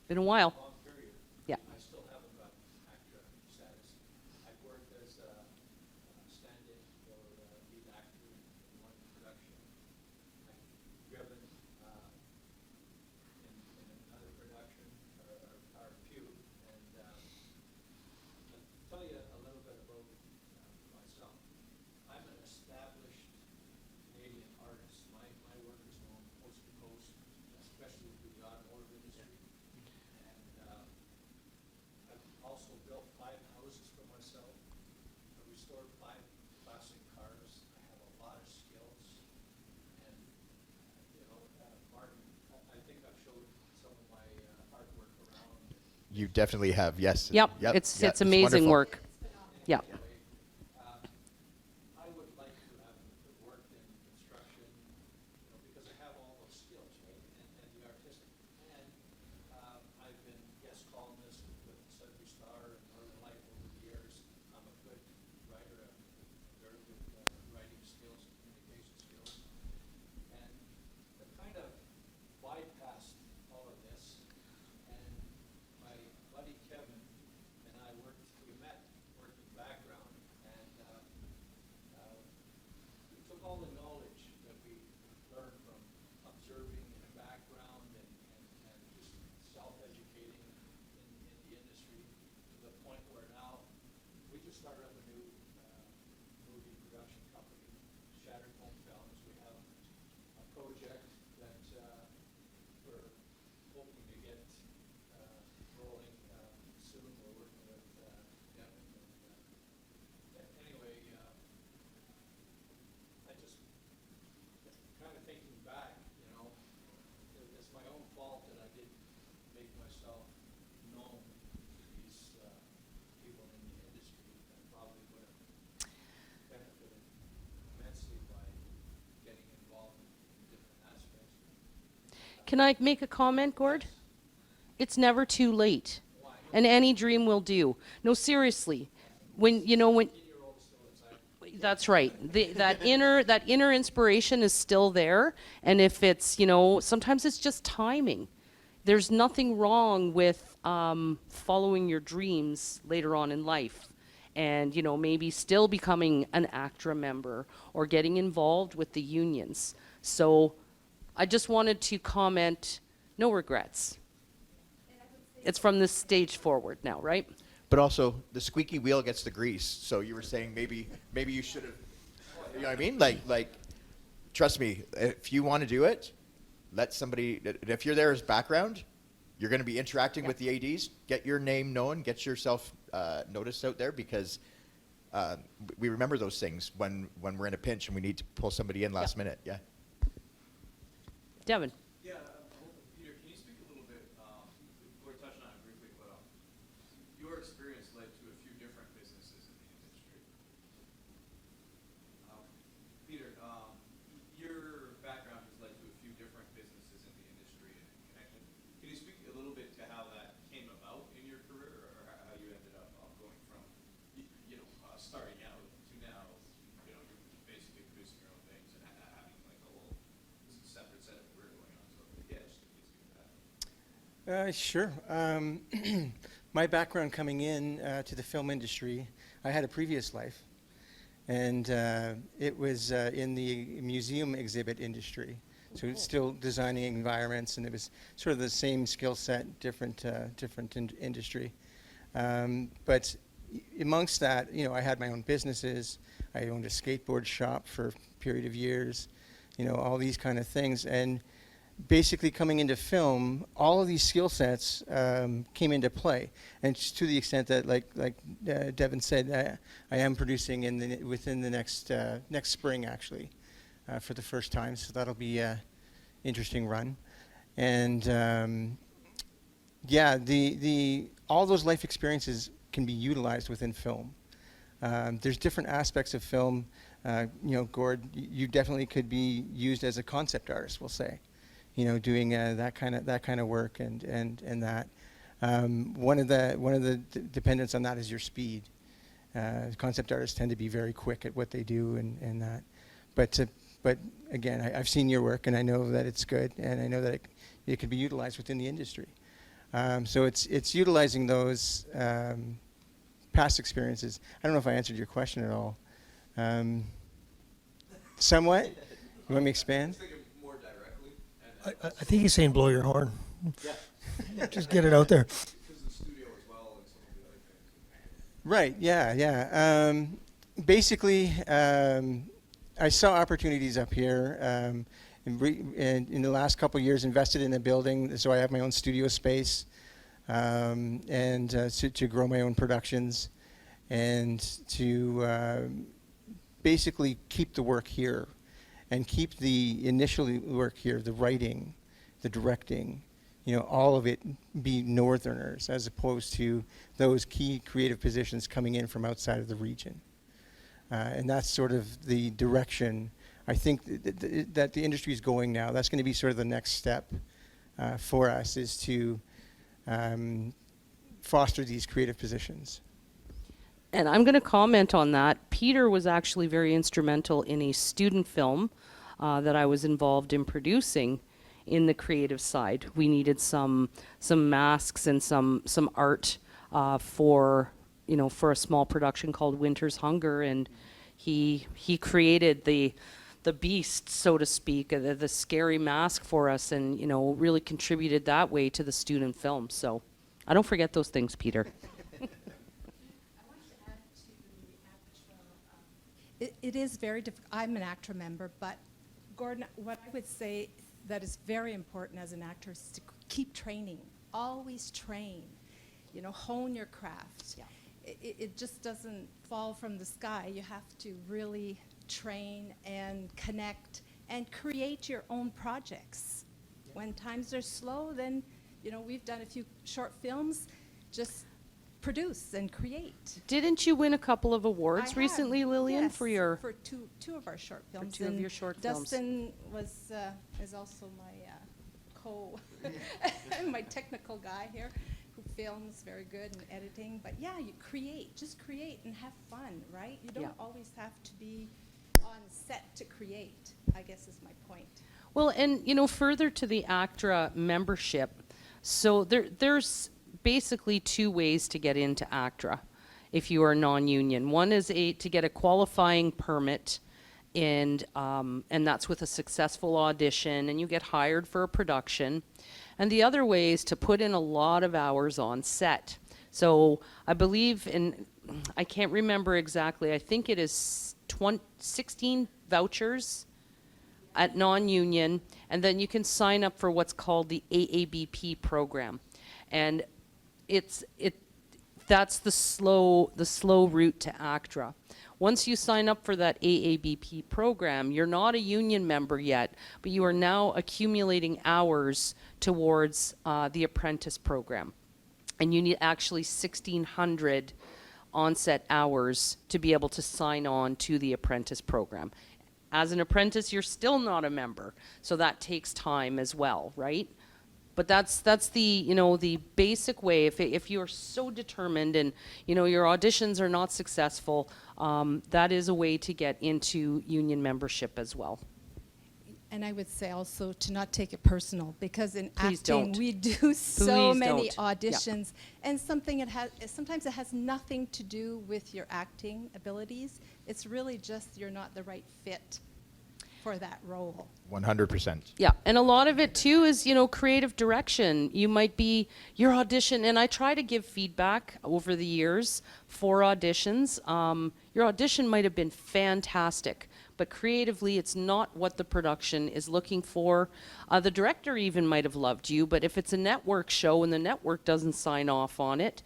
Been a while. long period, Yeah. I still haven't got ACTRA status. I've worked as a stand-in for the lead actor in one production. I've driven in another production, or a few. And I'll tell you a little bit about myself. I'm an established Canadian artist. My work is known coast to coast, especially through the automotive industry. And I've also built 5 houses for myself. I restored 5 classic cars. I have a lot of skills. And, you know, Martin, I think I've showed some of my artwork around. You definitely have, yes. Yep, Yeah, it's amazing wonderful. work. Yeah. Anyway, I would like to have worked in construction, you know, because I have all those skills, right, and the artistic. And I've been guest columnist with Sudbury Star and Northern Light over the years. I'm a good writer. I have very good writing skills, communication skills. And I've kind of bypassed all of this. And my buddy Kevin and I we met working background, and we took all the knowledge that we learned from observing in a background and just self-educating in the industry to the point where now we just started up a new movie production company, Shattered Home Films. We have a project that we're hoping to get rolling soon. We're working with Kevin. And anyway, I just kind of thinking back, you know, it's my own fault that I didn't make myself known to these people in the industry that probably would have benefited immensely by getting involved in different aspects. Can I make a comment, Gord? It's never too late. And any dream will do. No, seriously. When that's right. That inner inspiration is still there. And if it's, you know, sometimes it's just timing. There's nothing wrong with following your dreams later on in life. And, you know, maybe still becoming an ACTRA member or getting involved with the unions. So I just wanted to comment, no regrets. It's from this stage forward now, right? But also, the squeaky wheel gets the grease. So you were saying maybe you should have, you know what I mean? Like, trust me, if you want to do it, let somebody, if you're there as background, you're going to be interacting with the ADs. Get your name known. Get yourself noticed out there, because we remember those things when we're in a pinch and we need to pull somebody in last minute. Yeah. Devin. Yeah, Peter, can you speak a little bit, we're touching on it briefly, but your experience led to a few different businesses in the industry. Peter, your background has led to a few different businesses in the industry and connection. Can you speak a little bit to how that came about in your career, or how you ended up going from, starting out to now, you're basically producing your own things and having like a whole separate set of career going on. So yeah, just please speak to that. Sure. My background coming in to the film industry, I had a previous life, and it was in the museum exhibit industry. So it's still designing environments, and it was sort of the same skill set, different industry. But amongst that, I had my own businesses. I owned a skateboard shop for a period of years, all these kind of things. And basically coming into film, all of these skill sets came into play. And just to the extent that, like Devin said, I am producing within the next spring, actually, for the first time. So that'll be an interesting run. And yeah, all those life experiences can be utilized within film. There's different aspects of film. Gord, you definitely could be used as a concept artist, we'll say, doing that kind of work and that. One of the dependents on that is your speed. Concept artists tend to be very quick at what they do and that. But again, I've seen your work, and I know that it's good, and I know that it could be utilized within the industry. So it's utilizing those past experiences. I don't know if I answered your question at all. Somewhat? You want me to expand? More directly. I think he's saying blow your horn. Yeah. Just get it out there. Because of the studio as well and some of the other things. Right, yeah. Basically, I saw opportunities up here, and in the last couple of years invested in a building, so I have my own studio space, and to grow my own productions, and to basically keep the work here, and keep the initial work here, the writing, the directing, all of it be Northerners, as opposed to those key creative positions coming in from outside of the region. And that's sort of the direction I think that the industry is going now. That's going to be sort of the next step for us, is to foster these creative positions. And I'm going to comment on that. Peter was actually very instrumental in a student film that I was involved in producing in the creative side. We needed some masks and some art for a small production called Winter's Hunger, and he created the beast, so to speak, the scary mask for us, and really contributed that way to the student film. So I don't forget those things, Peter. I want to add to the ACTRA. It is very difficult. I'm an ACTRA member, but Gordon, what I would say that is very important as an actor is to keep training. Always train. Hone your craft. Yeah. It just doesn't fall from the sky. You have to really train and connect and create your own projects. When times are slow, then, we've done a few short films. Just produce and create. Didn't you win a couple of awards I have, recently, Lillian, yes, for your... for two of our short films. two of And your short films. Dustin is also my my technical guy here, who films very good and editing. But yeah, just create and have fun, right? You don't always have to be on set to create, I guess is my point. Well, and further to the ACTRA membership, so there's basically two ways to get into ACTRA if you are non-union. One is to get a qualifying permit, and that's with a successful audition, and you get hired for a production. And the other way is to put in a lot of hours on set. So I believe I can't remember exactly, I think it is 16 vouchers at non-union, and then you can sign up for what's called the AABP program. And that's the slow route to ACTRA. Once you sign up for that AABP program, you're not a union member yet, but you are now accumulating hours towards the apprentice program. And you need actually 1,600 onset hours to be able to sign on to the apprentice program. As an apprentice, you're still not a member, so that takes time as well, right? But that's the the basic way. If you're so determined and your auditions are not successful, that is a way to get into union membership as well. And I would say also to not take it personal, because in Please acting don't. we do so Please many don't. Yeah. auditions, and sometimes it has nothing to do with your acting abilities. It's really just you're not the right fit for that role. 100%. Yeah, and a lot of it too is, creative direction. You might be your audition, and I try to give feedback over the years for auditions. Your audition might have been fantastic, but creatively it's not what the production is looking for. The director even might have loved you, but if it's a network show and the network doesn't sign off on it,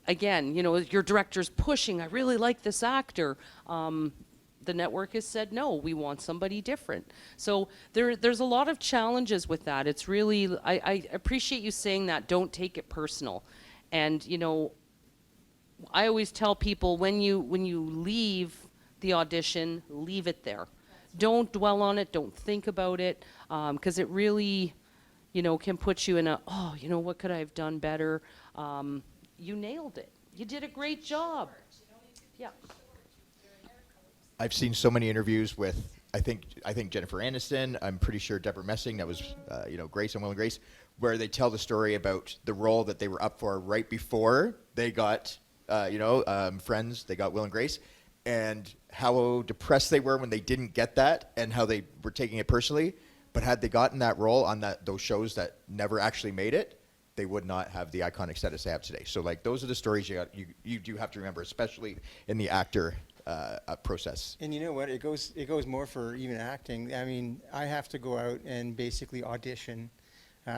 again, your director's pushing, I really like this actor. The network has said, no, we want somebody different. So there's a lot of challenges with that. It's really, I appreciate you saying that, don't take it personal. And, I always tell people when you leave the audition, leave it there. Don't dwell on it, don't think about it, because it really, can put you in what could I have done better? You nailed it. You did a great job. Yeah. I've seen so many interviews with, I think Jennifer Aniston, I'm pretty sure Deborah Messing, that was, Grace and Will and Grace, where they tell the story about the role that they were up for right before they got, Friends, they got Will and Grace, and how depressed they were when they didn't get that, and how they were taking it personally. But had they gotten that role on those shows that never actually made it, they would not have the iconic status they have today. So those are the stories you do have to remember, especially in the actor process. And you know what? It goes more for even acting. I mean, I have to go out and basically audition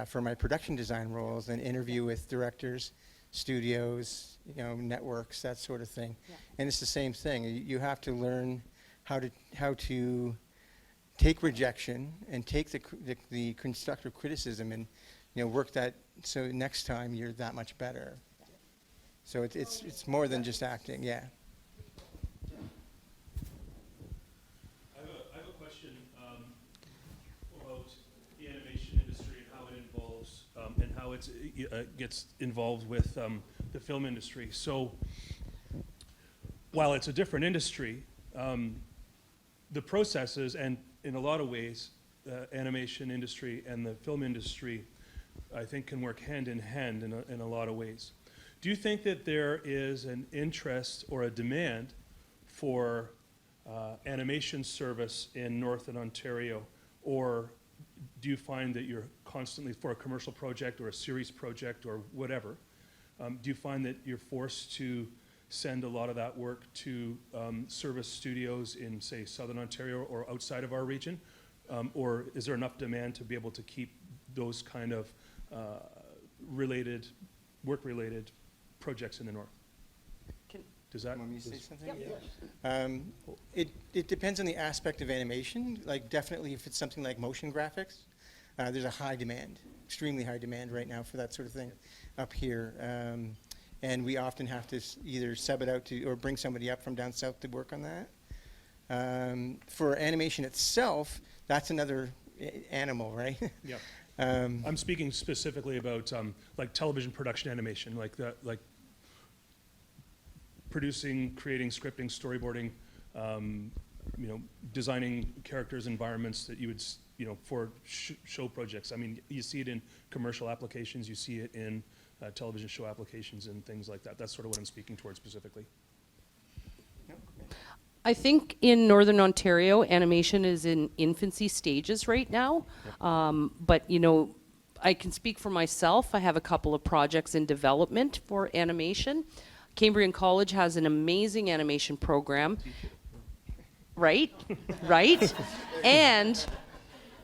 for my production design roles and interview with directors, studios, networks, that sort of thing. Yeah. And it's the same thing. You have to learn how to take rejection and take the constructive criticism and work that so next time you're that much better. So it's more than just acting. Yeah. I have a question about the animation industry and how it involves and how it gets involved with the film industry. So while it's a different industry, the processes and in a lot of ways, the animation industry and the film industry, I think, can work hand in hand in a lot of ways. Do you think that there is an interest or a demand for animation service in Northern Ontario, or do you find that you're constantly, for a commercial project or a series project or whatever, do you find that you're forced to send a lot of that work to service studios in, say, Southern Ontario or outside of our region? Or is there enough demand to be able to keep those kind of work-related projects in the north? Does that? Want me to say something? Yep. Yeah. It depends on the aspect of animation. Like definitely if it's something like motion graphics, there's a high demand, extremely high demand right now for that sort of thing up here. And we often have to either sub it out to or bring somebody up from down south to work on that. For animation itself, that's another animal, right? Yeah. I'm speaking specifically about like television production animation, like producing, creating, scripting, storyboarding, designing characters, environments that you would, for show projects. I mean, you see it in commercial applications, you see it in television show applications and things like that. That's sort of what I'm speaking towards specifically. I think in Northern Ontario, animation is in infancy stages right now. But, I can speak for myself. I have a couple of projects in development for animation. Cambrian College has an amazing animation program. Right? Right? And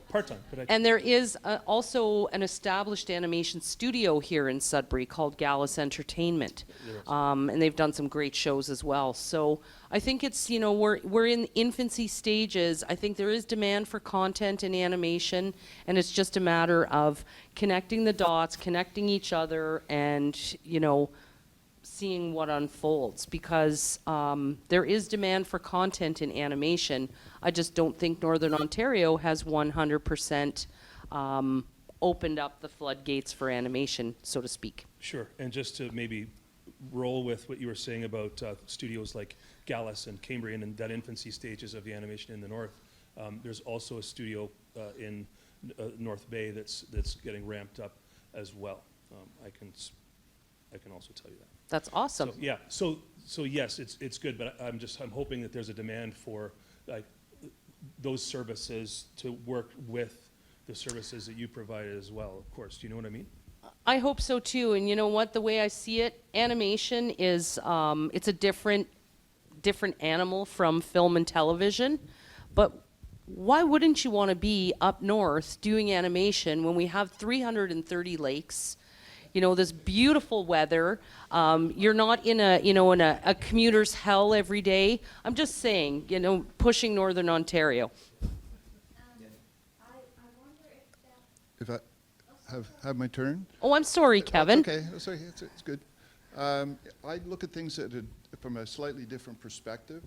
Part-time, but And there is also an established animation studio here in Sudbury called Gallus Entertainment. And they've done some great shows as well. So I think it's, you know, we're in infancy stages. I think there is demand for content in animation, and it's just a matter of connecting the dots, connecting each other, and, you know, seeing what unfolds, because there is demand for content in animation. I just don't think Northern Ontario has 100% opened up the floodgates for animation, so to speak. Sure, and just to maybe roll with what you were saying about studios like Gallus and Cambrian and that infancy stages of the animation in the north, there's also a studio in North Bay that's getting ramped up as well. I can also tell you that. That's awesome. So, yeah, so yes, it's good, but I'm hoping that there's a demand for like those services to work with the services that you provide as well, of course. Do you know what I mean? I hope so too. And you know what? The way I see it, animation is it's a different animal from film and television. But why wouldn't you want to be up north doing animation when we have 330 lakes? You know, this beautiful weather. You're not in a commuter's hell every day. I'm just saying, you know, pushing Northern Ontario. I wonder if that. If I have my turn? Oh, I'm sorry, Kevin. That's okay, that's okay, it's good. I look at things from a slightly different perspective.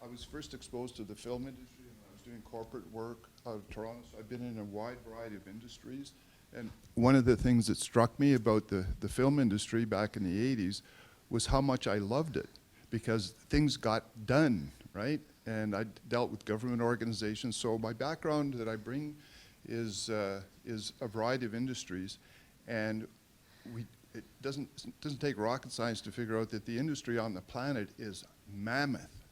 I was first exposed to the film industry when I was doing corporate work out of Toronto. So I've been in a wide variety of industries. And one of the things that struck me about the film industry back in the 80s was how much I loved it, because things got done, right? And I dealt with government organizations. So my background that I bring is a variety of industries, and it doesn't take rocket science to figure out that the industry on the planet is mammoth,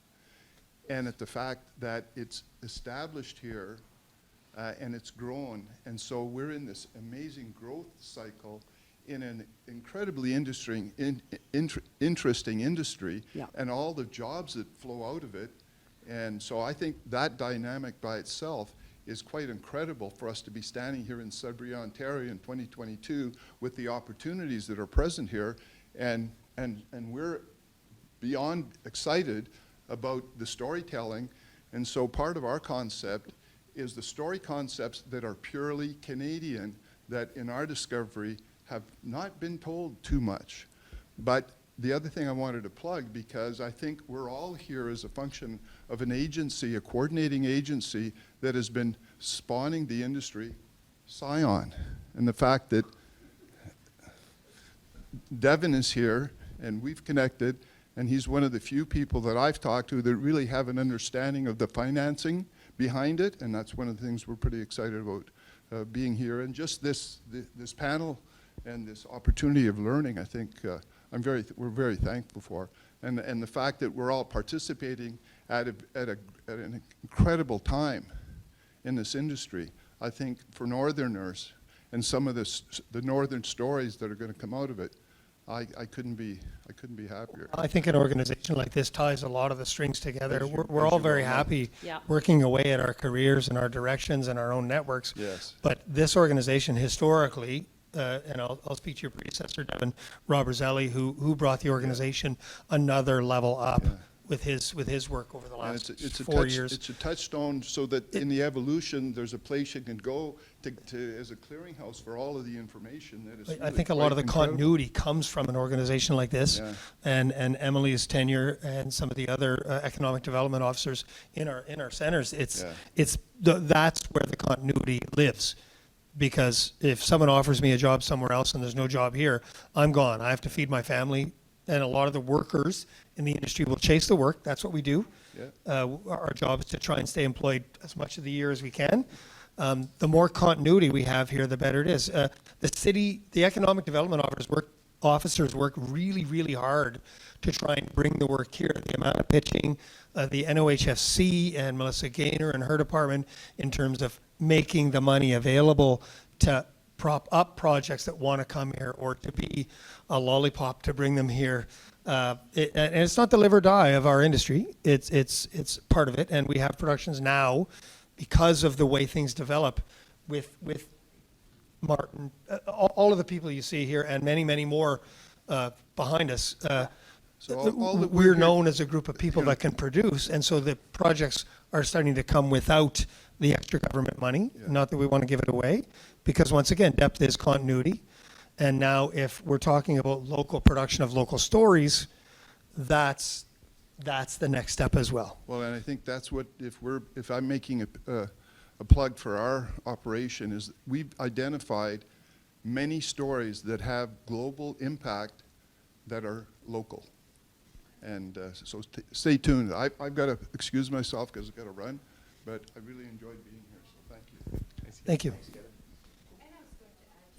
and at the fact that it's established here and it's grown, and so we're in this amazing growth cycle in an incredibly interesting industry, Yeah. and all the jobs that flow out of it. And so I think that dynamic by itself is quite incredible for us to be standing here in Sudbury, Ontario in 2022 with the opportunities that are present here, and we're beyond excited about the storytelling. And so part of our concept is the story concepts that are purely Canadian, that in our discovery have not been told too much. But the other thing I wanted to plug, because I think we're all here as a function of an agency, a coordinating agency that has been spawning the industry, Scion. And the fact that Devin is here and we've connected, and he's one of the few people that I've talked to that really have an understanding of the financing behind it, and that's one of the things we're pretty excited about being here. And just this panel and this opportunity of learning, I think we're very thankful for. And the fact that we're all participating at an incredible time in this industry, I think for Northerners and some of the Northern stories that are going to come out of it, I couldn't be happier. I think an organization like this ties a lot of the strings together. We're all very happy Yeah. working away at our careers and our directions and our own networks. Yes. But this organization historically, and I'll speak to your predecessor, Devin, Rob Roselli, who brought the organization another level up with his work over the And last it's 4 years. It's a touchstone, so that in the evolution, there's a place you can go to as a clearinghouse for all of the information that is. I really think a lot of the quite incredible. continuity comes from an organization like this, Yeah. and Emily's tenure and some of the other economic development officers in our centers. That's where the continuity lives, because if someone offers me a job somewhere else and there's no job here, I'm gone. I have to feed my family, and a lot of the workers in the industry will chase the work. That's what we do. Yeah. Our job is to try and stay employed as much of the year as we can. The more continuity we have here, the better it is. The economic development officers work really, really hard to try and bring the work here. The amount of pitching, the NOHFC and Melissa Gaynor and her department in terms of making the money available to prop up projects that want to come here, or to be a lollipop to bring them here. And it's not the live or die of our industry. It's part of it, and we have productions now because of the way things develop with Martin, all of the people you see here, and many, many more behind us. So all that We're we're known as a group of people that can produce, and so the projects are starting to come without the extra government money. Yeah. Not that we want to give it away, because once again, depth is continuity. And now, if we're talking about local production of local stories, that's the next step as well. Well, and I think that's what, if I'm making a plug for our operation, is we've identified many stories that have global impact that are local. And so stay tuned. I've got to excuse myself because I've got to run, but I really enjoyed being here, so thank you. Thank you. And I was going to add,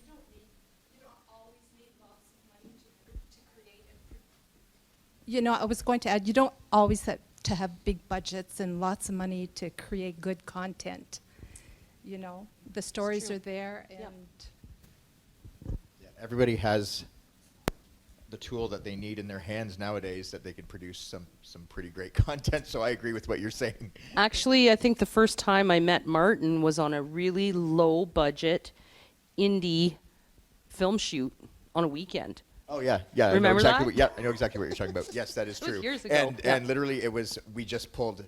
you don't always need lots of money to create and You know, I was going to add, you don't always have to have big budgets and lots of money to create good content. You know, the stories true. are there, Yeah. and Yeah, everybody has the tool that they need in their hands nowadays that they can produce some pretty great content. So I agree with what you're saying. Actually, I think the first time I met Martin was on a really low budget indie film shoot on a weekend. Oh yeah, yeah. Remember I know exactly that? What, yeah, I know exactly what you're talking about. Yes, that is It was true. years ago, And yeah. and literally, it was we just pulled.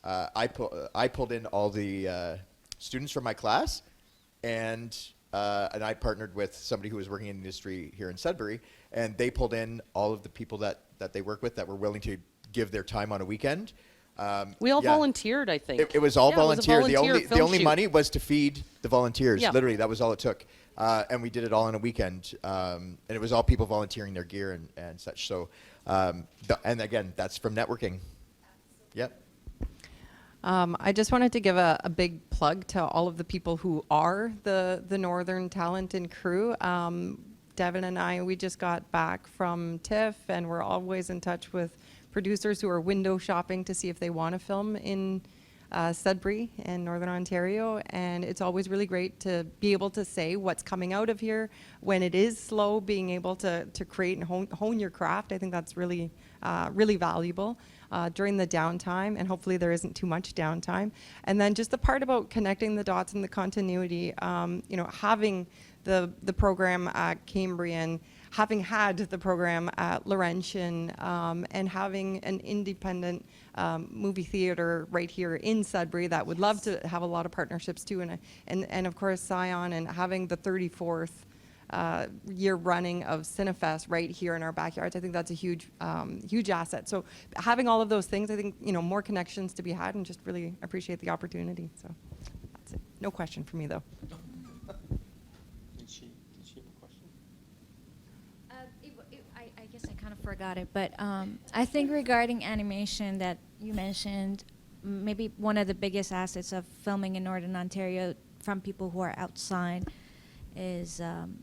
I pulled in all the students from my class, and I partnered with somebody who was working in the industry here in Sudbury, and they pulled in all of the people that they work with that were willing to give their time on a weekend. We all yeah. volunteered, I think. It was all Yeah, it was a volunteer. The volunteer only film the only shoot. money was to feed the volunteers. Yeah. Literally, that was all it took. And we did it all in a weekend. And it was all people volunteering their gear and such. So, and again, that's from networking. Yep. I just wanted to give a big plug to all of the people who are the Northern Talent and crew. Devin and I, we just got back from TIFF, and we're always in touch with producers who are window shopping to see if they want to film in Sudbury in Northern Ontario. And it's always really great to be able to say what's coming out of here when it is slow, being able to create and hone your craft. I think that's really, really valuable. During the downtime, and hopefully there isn't too much downtime. And then just the part about connecting the dots and the continuity, you know, having the program at Cambrian, having had the program at Laurentian, and having an independent movie theater right here in Sudbury that would love to have a lot of partnerships too, and of course Scion, and having the 34th year running of Cinéfest right here in our backyards. I think that's a huge, huge asset. So having all of those things, I think, you know, more connections to be had, and just really appreciate the opportunity. So that's it. No question for me though. Did she have a question? I guess I kind of forgot it, but I think regarding animation that you mentioned, maybe one of the biggest assets of filming in Northern Ontario from people who are outside is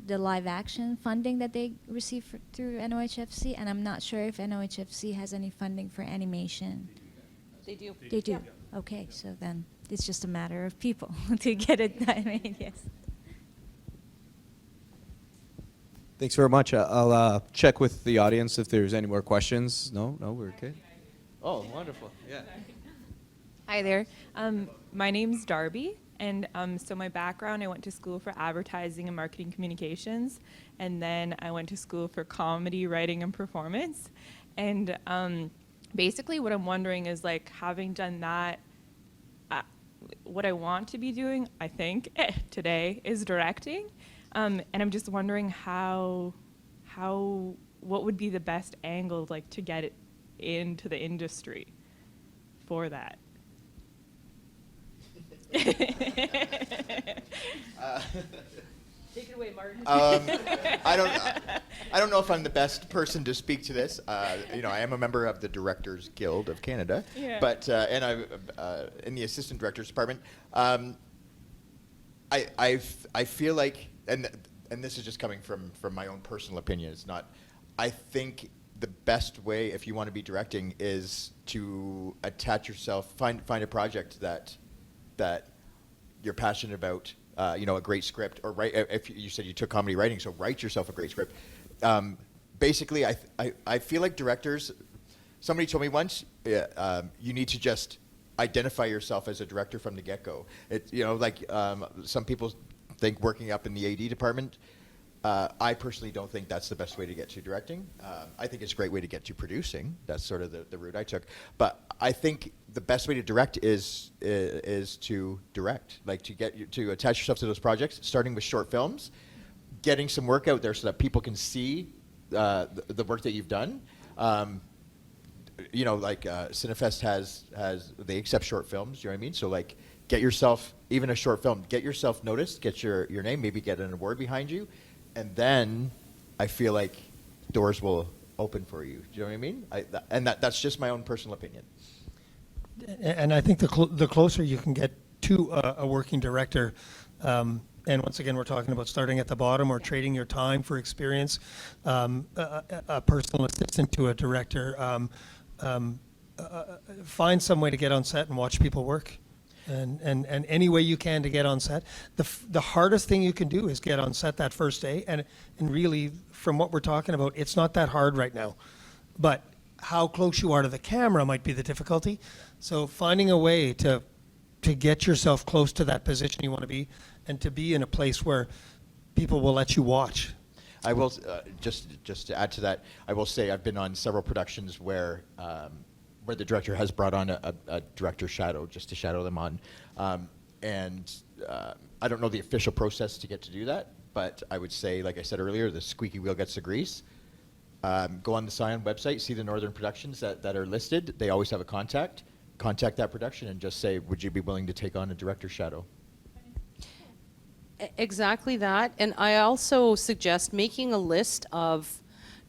the live action funding that they receive through NOHFC, and I'm not sure if NOHFC has any funding for animation. They do. They do? Okay, so then it's just a matter of people to get it done, yes. Thanks very much. I'll check with the audience if there's any more questions. No, we're okay. Oh, wonderful. Yeah. Hi there. My name's Darby, and so my background, I went to school for advertising and marketing communications, and then I went to school for comedy, writing, and performance. And basically what I'm wondering is, like, having done that, what I want to be doing, I think, today is directing. And I'm just wondering what would be the best angle, like, to get it into the industry for that? Take it away, Martin. I don't know if I'm the best person to speak to this. You know, I am a member of the Directors Guild of Canada, Yeah. but and I'm in the Assistant Directors Department. I feel like, and this is just coming from my own personal opinion. It's not. I think the best way, if you want to be directing, is to attach yourself, find a project that you're passionate about. You know, a great script, or write. If you said you took comedy writing, so write yourself a great script. Basically, I feel like directors. Somebody told me once, you need to just identify yourself as a director from the get-go. Some people think working up in the AD department. I personally don't think that's the best way to get to directing. I think it's a great way to get to producing. That's sort of the route I took. But I think the best way to direct is to direct, like to attach yourself to those projects, starting with short films, getting some work out there so that people can see the work that you've done. Cinéfest has they accept short films. You know what I mean? So like, get yourself, even a short film, get yourself noticed, get your name, maybe get an award behind you, and then I feel like doors will open for you. Do you know what I mean? That's just my own personal opinion. And I think the closer you can get to a working director, and once again, we're talking about starting at the bottom or trading your time for experience, a personal assistant to a director, find some way to get on set and watch people work. And any way you can to get on set. The hardest thing you can do is get on set that first day. And really, from what we're talking about, it's not that hard right now. But how close you are to the camera might be the difficulty. So finding a way to get yourself close to that position you want to be, and to be in a place where people will let you watch. I will, just to add to that, I will say I've been on several productions where the director has brought on a director shadow, just to shadow them on. I don't know the official process to get to do that, but I would say, like I said earlier, the squeaky wheel gets the grease. Go on the Scion website, see the Northern productions that are listed. They always have a contact. Contact that production and just say, would you be willing to take on a director shadow? Exactly that. And I also suggest making a list of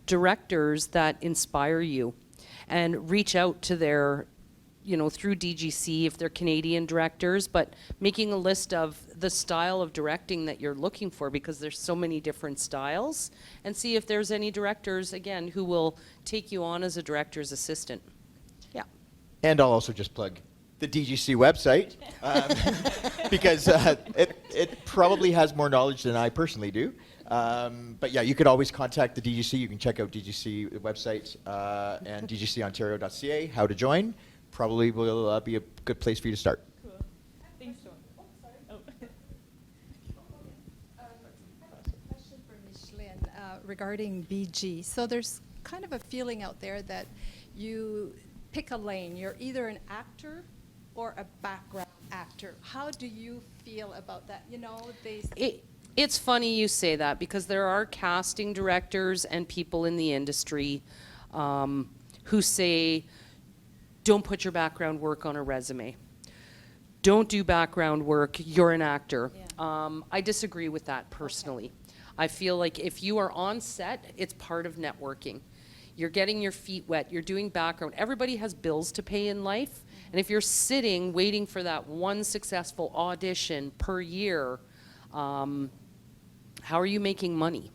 directors that inspire you and reach out to their, through DGC if they're Canadian directors, but making a list of the style of directing that you're looking for, because there's so many different styles, and see if there's any directors, again, who will take you on as a director's assistant. Yeah. And I'll also just plug the DGC website, because it probably has more knowledge than I personally do. But yeah, you could always contact the DGC. You can check out DGC website and dgcontario.ca, how to join. Probably will be a good place for you to start. Cool. Thanks, Thom. Oh, sorry. Oh. I have a question for Micheline regarding BG. So there's kind of a feeling out there that you pick a lane. You're either an actor or a background actor. How do you feel about that? It's funny you say that, because there are casting directors and people in the industry who say, don't put your background work on a resume. Don't do background work, you're an actor. Yeah. I disagree with that personally. Okay. I feel like if you are on set, it's part of networking. You're getting your feet wet, you're doing background. Everybody has bills to pay in life. And if you're sitting waiting for that one successful audition per year, how are you making money?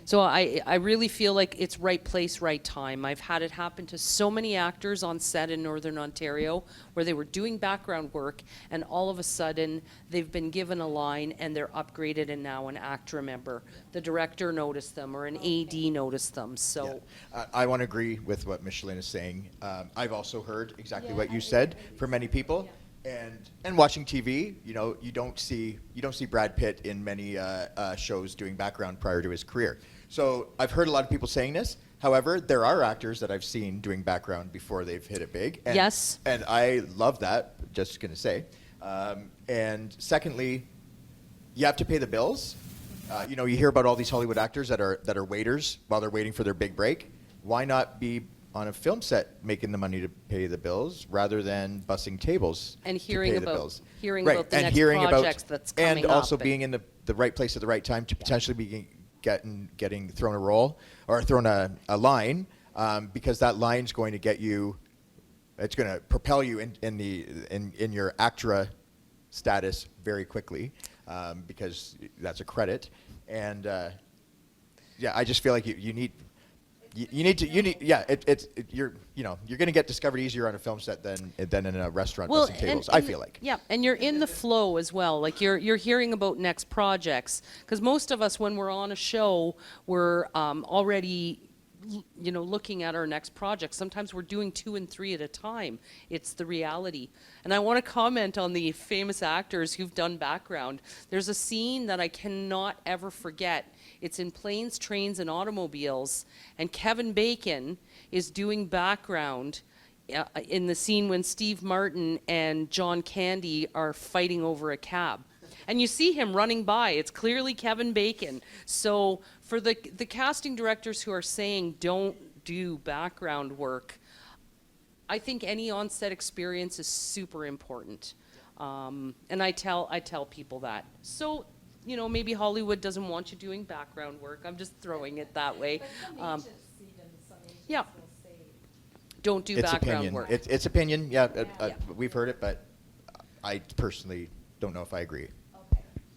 So I really feel like it's right place, right time. I've had it happen to so many actors on set in Northern Ontario where they were doing background work, and all of a sudden they've been given a line and they're upgraded and now an ACTRA member. The director noticed them or an AD noticed them. So yeah. I want to agree with what Micheline is saying. I've also heard exactly what you said from many people. Yeah. And watching TV, you don't see Brad Pitt in many shows doing background prior to his career. So I've heard a lot of people saying this. However, there are actors that I've seen doing background before they've hit it big. And, yes. And I love that, just going to say. And secondly, you have to pay the bills. You hear about all these Hollywood actors that are waiters while they're waiting for their big break. Why not be on a film set making the money to pay the bills rather than bussing tables and hearing about the next projects that's coming and also up being in the right place at the right time to potentially be getting thrown a role or thrown a line, because that line's going to get you, it's going to propel you in your ACTRA status very quickly, because that's a credit. And I just feel like you need you're going to get discovered easier on a film set than in a restaurant bussing tables. I feel like. Yeah, and you're in the flow as well. Like you're hearing about next projects, because most of us, when we're on a show, we're already looking at our next project. Sometimes we're doing 2 and 3 at a time. It's the reality. And I want to comment on the famous actors who've done background. There's a scene that I cannot ever forget. It's in Planes, Trains, and Automobiles, and Kevin Bacon is doing background in the scene when Steve Martin and John Candy are fighting over a cab. And you see him running by. It's clearly Kevin Bacon. So for the casting directors who are saying don't do background work, I think any on-set experience is super important. And I tell people that. So, maybe Hollywood doesn't want you doing background work. I'm just throwing it that way. Yeah. Don't do It's background opinion. work. It's opinion. Yeah, we've heard it, but I personally don't know if I agree.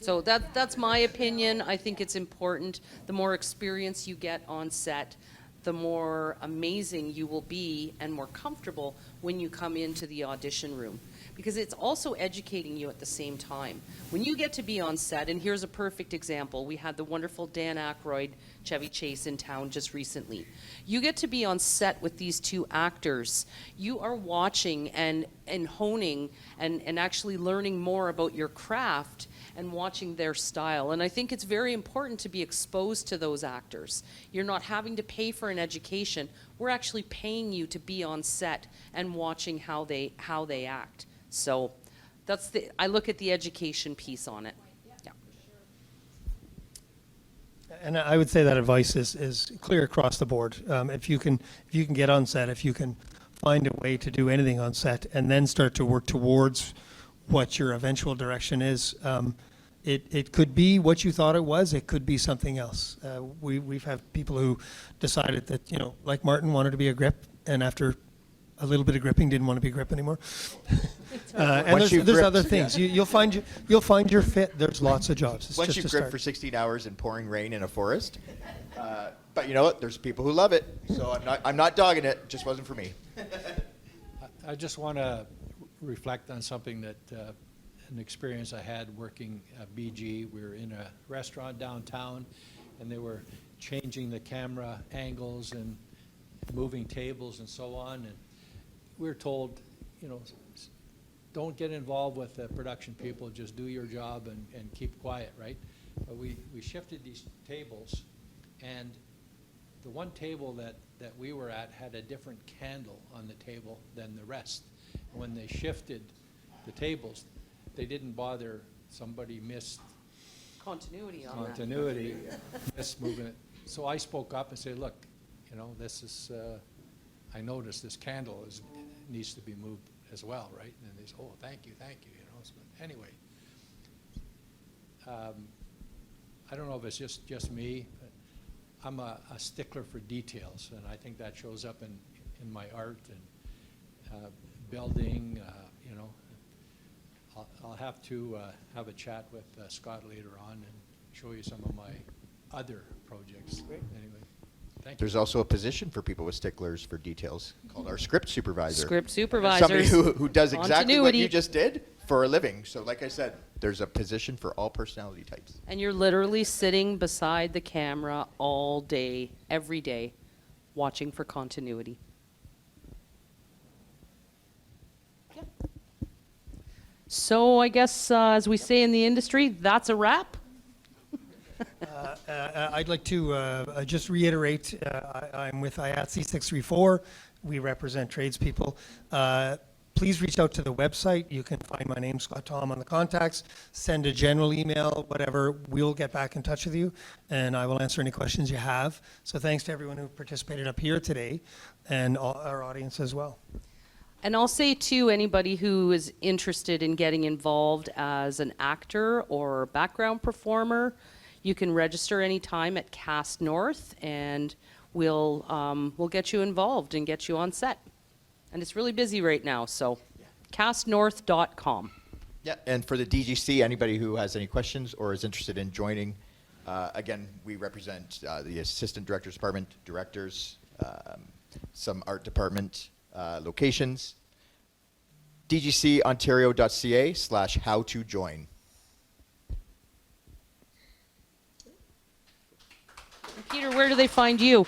So that's my opinion. I think it's important. The more experience you get on set, the more amazing you will be and more comfortable when you come into the audition room. Because it's also educating you at the same time. When you get to be on set, and here's a perfect example. We had the wonderful Dan Aykroyd, Chevy Chase in town just recently. You get to be on set with these 2 actors. You are watching and honing and actually learning more about your craft and watching their style. And I think it's very important to be exposed to those actors. You're not having to pay for an education. We're actually paying you to be on set and watching how they act. So I look at the education piece on it. Yeah. And I would say that advice is clear across the board. If you can get on set, if you can find a way to do anything on set, and then start to work towards what your eventual direction is, it could be what you thought it was. It could be something else. We've had people who decided that, like Martin, wanted to be a grip, and after a little bit of gripping, didn't want to be a grip anymore. And there's other things. Yeah. You'll find your fit. There's lots of jobs. It's Once just you've a gripped start. for 16 hours in pouring rain in a forest, but you know what? There's people who love it, so I'm not dogging it. It just wasn't for me. I just want to reflect on something that an experience I had working at BG. We were in a restaurant downtown, and they were changing the camera angles and moving tables and so on. And we were told, don't get involved with the production people. Just do your job and keep quiet, right? But we shifted these tables, and the one table that we were at had a different candle on the table than the rest. And when they shifted the tables, they didn't bother. Somebody missed Continuity on continuity, missed moving it. So I spoke up and said, look, this is, I noticed this candle needs to be moved as well, right? And they said, oh, thank you, So anyway, I don't know if it's just me, but I'm a stickler for details, and I think that shows up in my art and building, I'll have to have a chat with Scott later on and show you some of my other projects. Great. Anyway, thank you. There's also a position for people with sticklers for details called our script supervisor. Script supervisors. Somebody who does exactly what Continuity. you just did for a living. So like I said, there's a position for all personality types. And you're literally sitting beside the camera all day, every day, watching for continuity. Yeah. So I guess, as we say in the industry, that's a wrap. I'd like to just reiterate, I'm with IATSE 634. We represent tradespeople. Please reach out to the website. You can find my name, Scott Thom, on the contacts. Send a general email, whatever. We'll get back in touch with you, and I will answer any questions you have. So thanks to everyone who participated up here today, and our audience as well. And I'll say, too, anybody who is interested in getting involved as an actor or background performer, you can register anytime at Cast North, and we'll get you involved and get you on set. And it's really busy right now, so castnorth.com. Yeah, and for the DGC, anybody who has any questions or is interested in joining, again, we represent the Assistant Directors Department, directors, some art department locations, dgcontario.ca/how-to-join. Peter, where do they find you?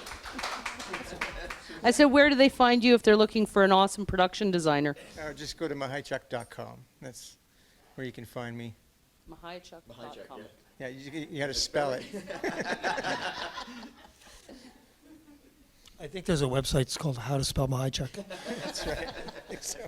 I said, where do they find you if they're looking for an awesome production designer? Just go to mahaichuk.com. That's where you can find me. Mahaichuk.com. Yeah, you got to spell it. I think there's a website. It's called How to Spell Mahaichuk. That's right. I think so.